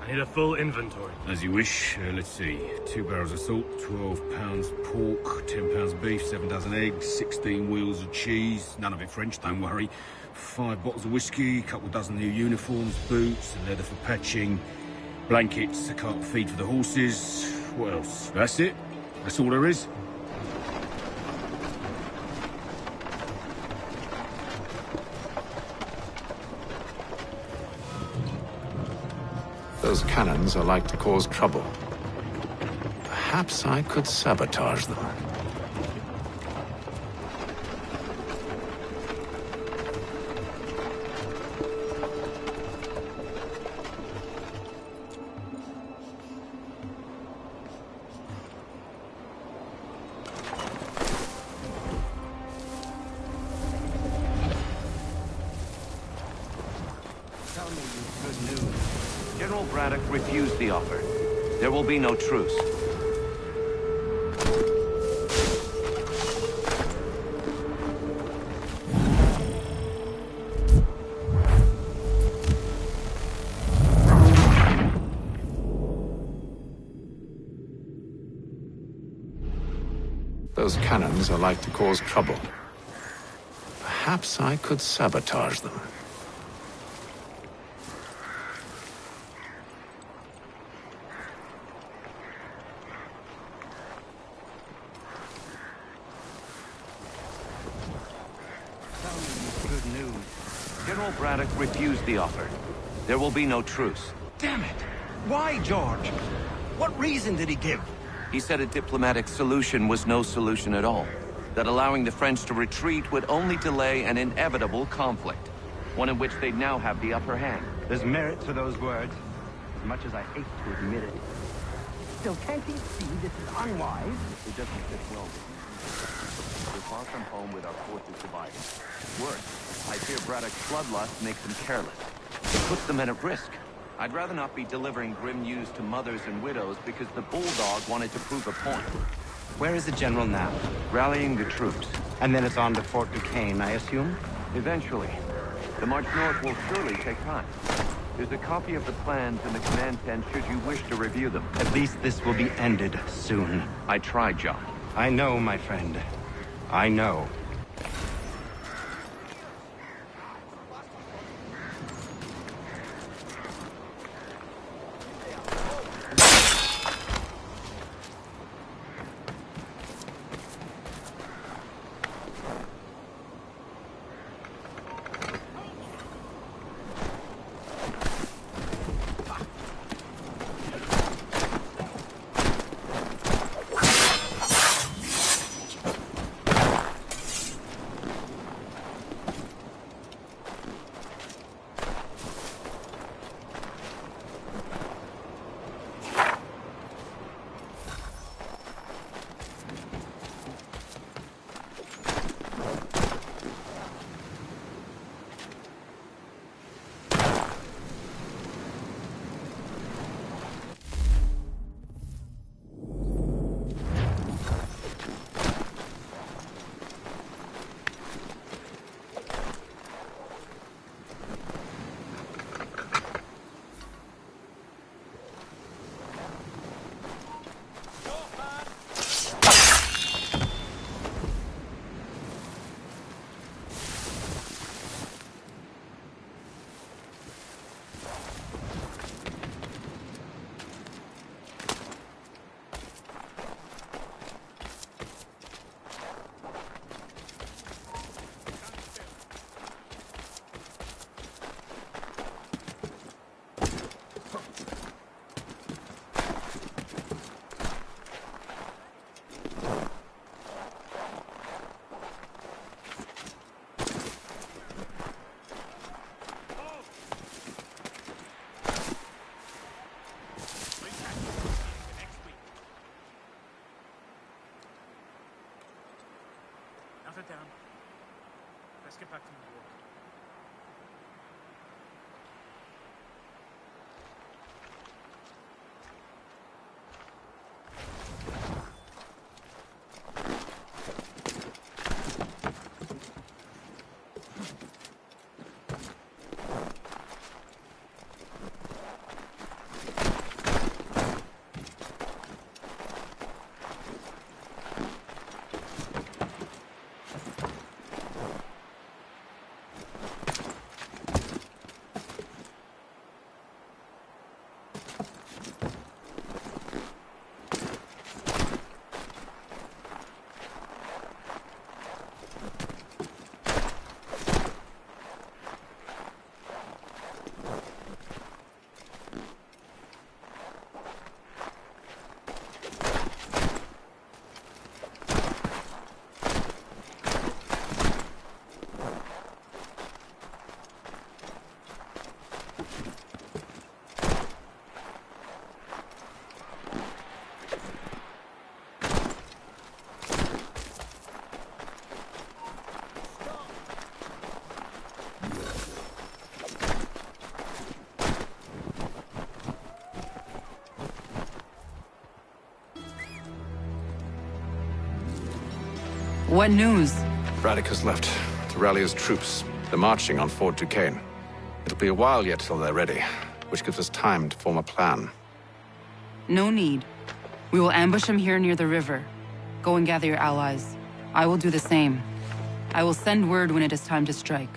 I need a full inventory. As you wish. Let's see. 2 barrels of salt, 12 pounds pork, 10 pounds beef, 7 dozen eggs, 16 wheels of cheese. None of it French, don't worry. 5 bottles of whiskey, a couple dozen new uniforms, boots, leather for patching, blankets, a cart of feed for the horses. What else? That's it. That's all there is. Those cannons are like to cause trouble. Perhaps I could sabotage them. Tell me you good news. General Braddock refused the offer. There will be no truce. Those cannons are like to cause trouble. Perhaps I could sabotage them. Tell me you good news. General Braddock refused the offer. There will be no truce. Damn it! Why, George? What reason did he give? He said a diplomatic solution was no solution at all. That allowing the French to retreat would only delay an inevitable conflict. One in which they'd now have the upper hand. There's merit to those words, as much as I hate to admit it. Still, can't he see this is unwise? It doesn't fit well with me. We're far from home with our forces divided. Worse, I fear Braddock's bloodlust makes them careless. It puts the men at risk. I'd rather not be delivering grim news to mothers and widows because the bulldog wanted to prove a point. Where is the general now? Rallying the troops. And then it's on to Fort Duquesne, I assume? Eventually. The march north will surely take time. There's a copy of the plans in the command tent should you wish to review them. At least this will be ended soon. I tried, John. I know, my friend. I know. Down. Let's get back to New York. What news? Braddock has left to rally his troops. They're marching on Fort Duquesne. It'll be a while yet till they're ready, which gives us time to form a plan. No need. We will ambush him here near the river. Go and gather your allies. I will do the same. I will send word when it is time to strike.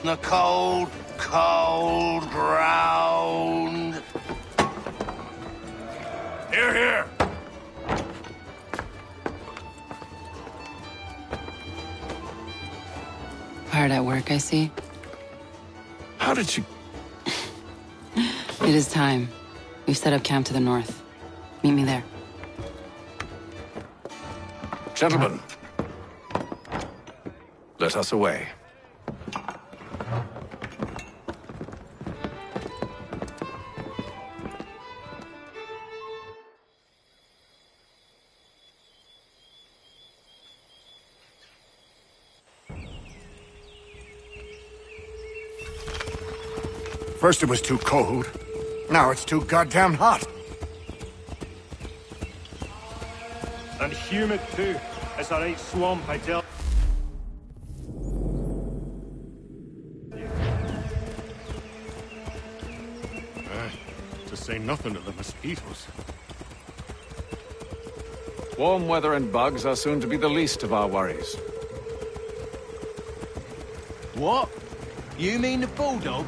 The cold, cold ground. Here, here. Hard at work, I see. How did you... It is time. We've set up camp to the north. Meet me there. Gentlemen, let us away. First it was too cold. Now it's too goddamn hot. And humid too. It's that right swamp, I tell. To say nothing of the mosquitoes. Warm weather and bugs are soon to be the least of our worries. What? You mean the bulldog?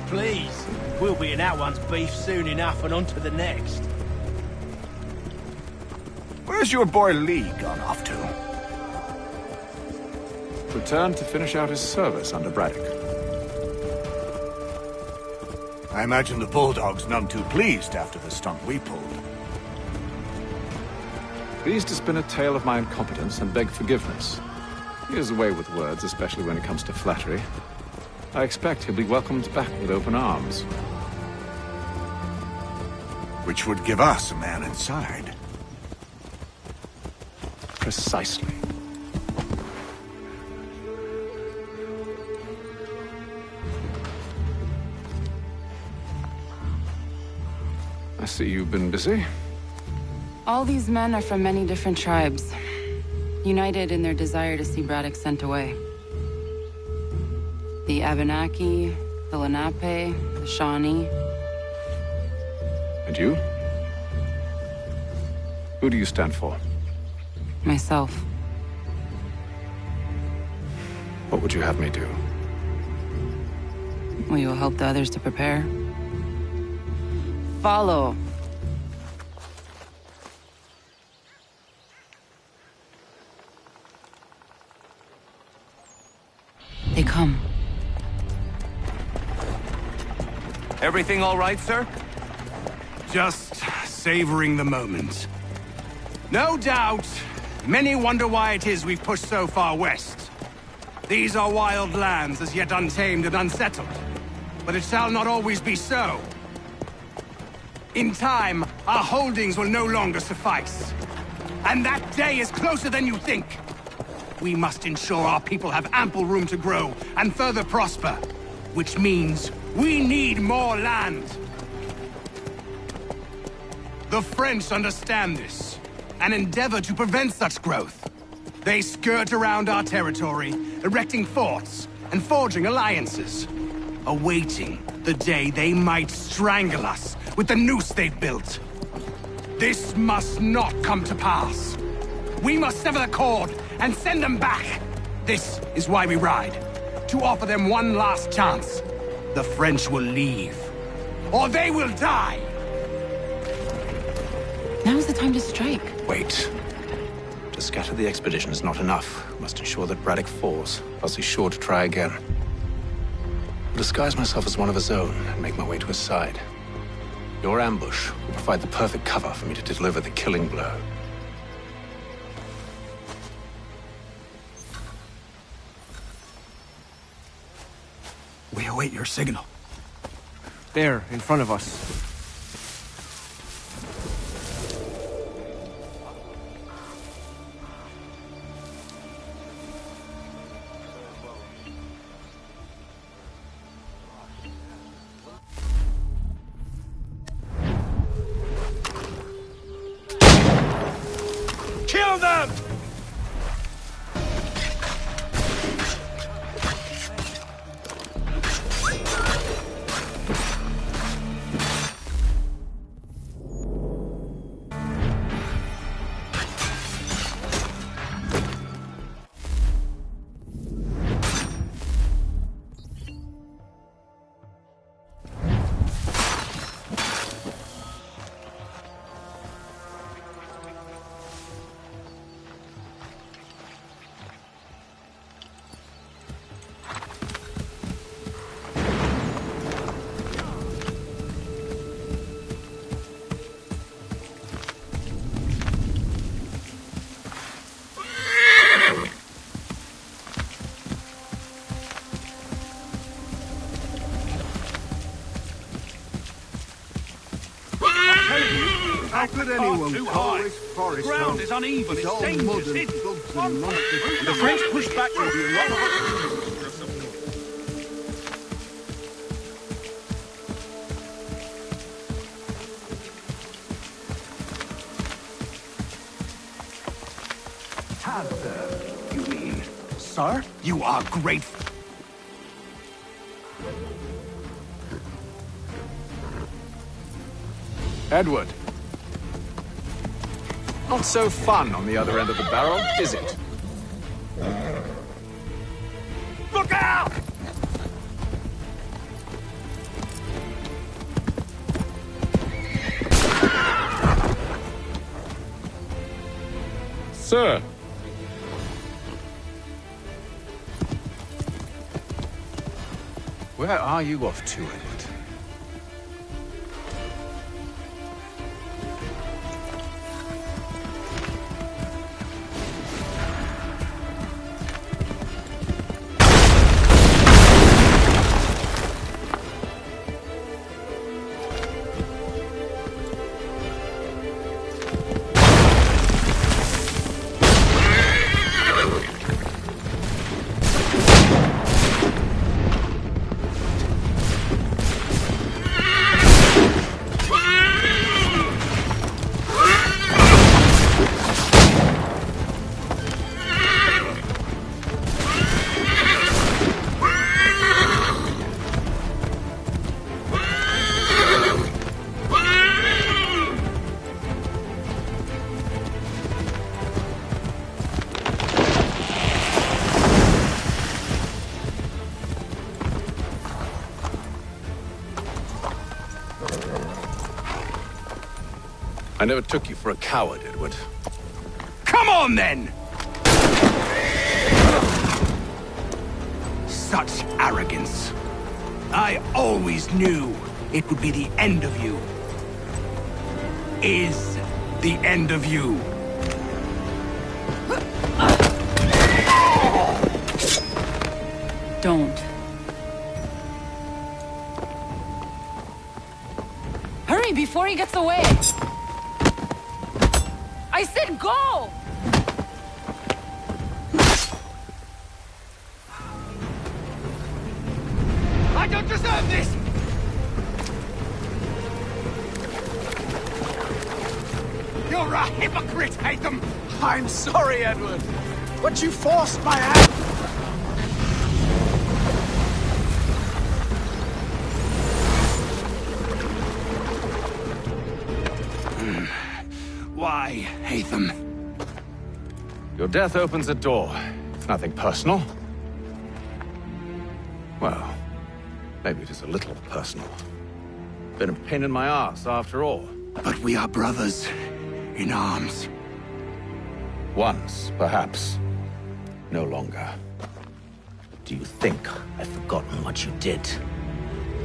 Please. We'll be in that one's beef soon enough and on to the next. Where's your boy Lee gone off to? Returned to finish out his service under Braddock. I imagine the Bulldog's none too pleased after the stunt we pulled. Pleased to spin a tale of my incompetence and beg forgiveness. He has a way with words, especially when it comes to flattery. I expect he'll be welcomed back with open arms. Which would give us a man inside. Precisely. I see you've been busy. All these men are from many different tribes, united in their desire to see Braddock sent away. The Abenaki, the Lenape, the Shawnee. And you? Who do you stand for? Myself. What would you have me do? Will you help the others to prepare? Follow. They come. Everything all right, sir? Just savoring the moment. No doubt, many wonder why it is we've pushed so far west. These are wild lands, as yet untamed and unsettled. But it shall not always be so. In time, our holdings will no longer suffice. And that day is closer than you think. We must ensure our people have ample room to grow and further prosper. Which means we need more land. The French understand this, and endeavor to prevent such growth. They skirt around our territory, erecting forts and forging alliances, awaiting the day they might strangle us with the noose they've built. This must not come to pass. We must sever the cord and send them back. This is why we ride, to offer them one last chance. The French will leave, or they will die. Now's the time to strike. Wait. To scatter the expedition is not enough. We must ensure that Braddock falls, else he's sure to try again. I'll disguise myself as one of his own and make my way to his side. Your ambush will provide the perfect cover for me to deliver the killing blow. We await your signal. There, in front of us. Kill them! How could anyone too call high. this forest The ground home? is uneven, it's all dangerous, mud and hidden. bugs and monsters. If the French push back, there'll be a lot of Panther, you mean? Sir, you are grateful. Edward. Not so fun on the other end of the barrel, is it? Look out! Sir. Where are you off to, Edward? I never took you for a coward, Edward. Come on, then! Such arrogance. I always knew it would be the end of you. Is the end of you. Don't. Hurry before he gets away! I said go! I don't deserve this! You're a hypocrite, Hatham! I'm sorry, Edward, but you forced my hand. Why, Hatham? Your death opens a door. It's nothing personal. Well, maybe it is a little personal. Been a pain in my ass, after all. But we are brothers in arms. Once, perhaps. No longer. Do you think I've forgotten what you did?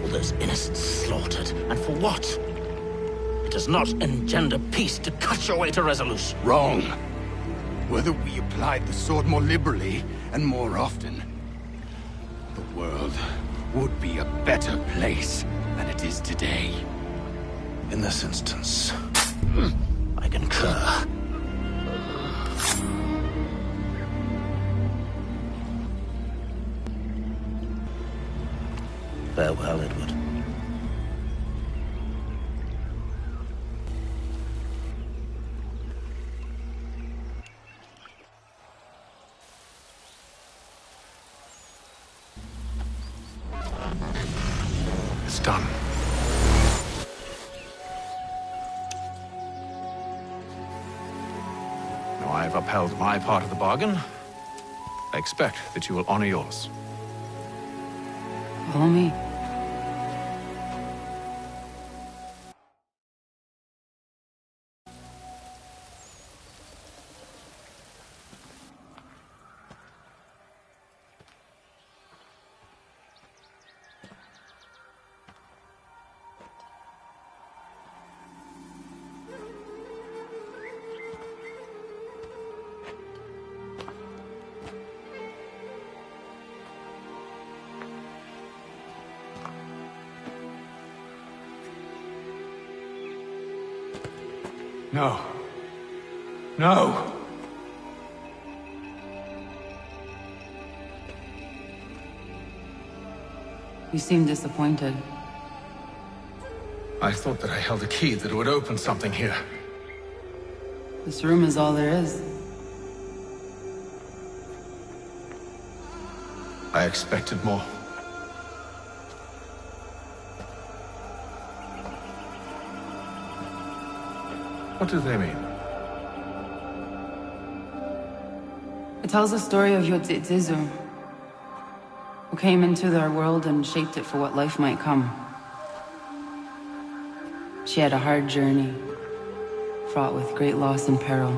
All those innocents slaughtered, and for what? It does not engender peace to cut your way to resolution. Wrong. Whether we applied the sword more liberally and more often, the world would be a better place than it is today. In this instance, I concur. Farewell, Edward. It's done. Now I have upheld my part of the bargain. I expect that you will honor yours. Follow me. No. No! You seem disappointed. I thought that I held a key that would open something here. This room is all there is. I expected more. What do they mean? It tells the story of Yotzitzizu, who came into their world and shaped it for what life might come. She had a hard journey, fraught with great loss and peril.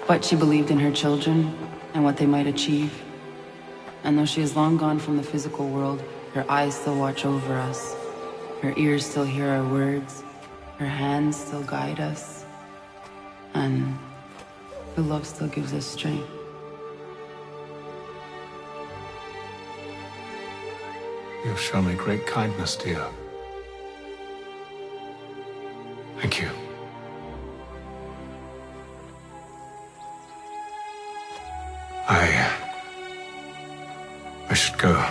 But she believed in her children and what they might achieve. And though she is long gone from the physical world, her eyes still watch over us. Her ears still hear our words. Her hands still guide us. And her love still gives us strength. You have shown me great kindness, dear. Thank you. I should go.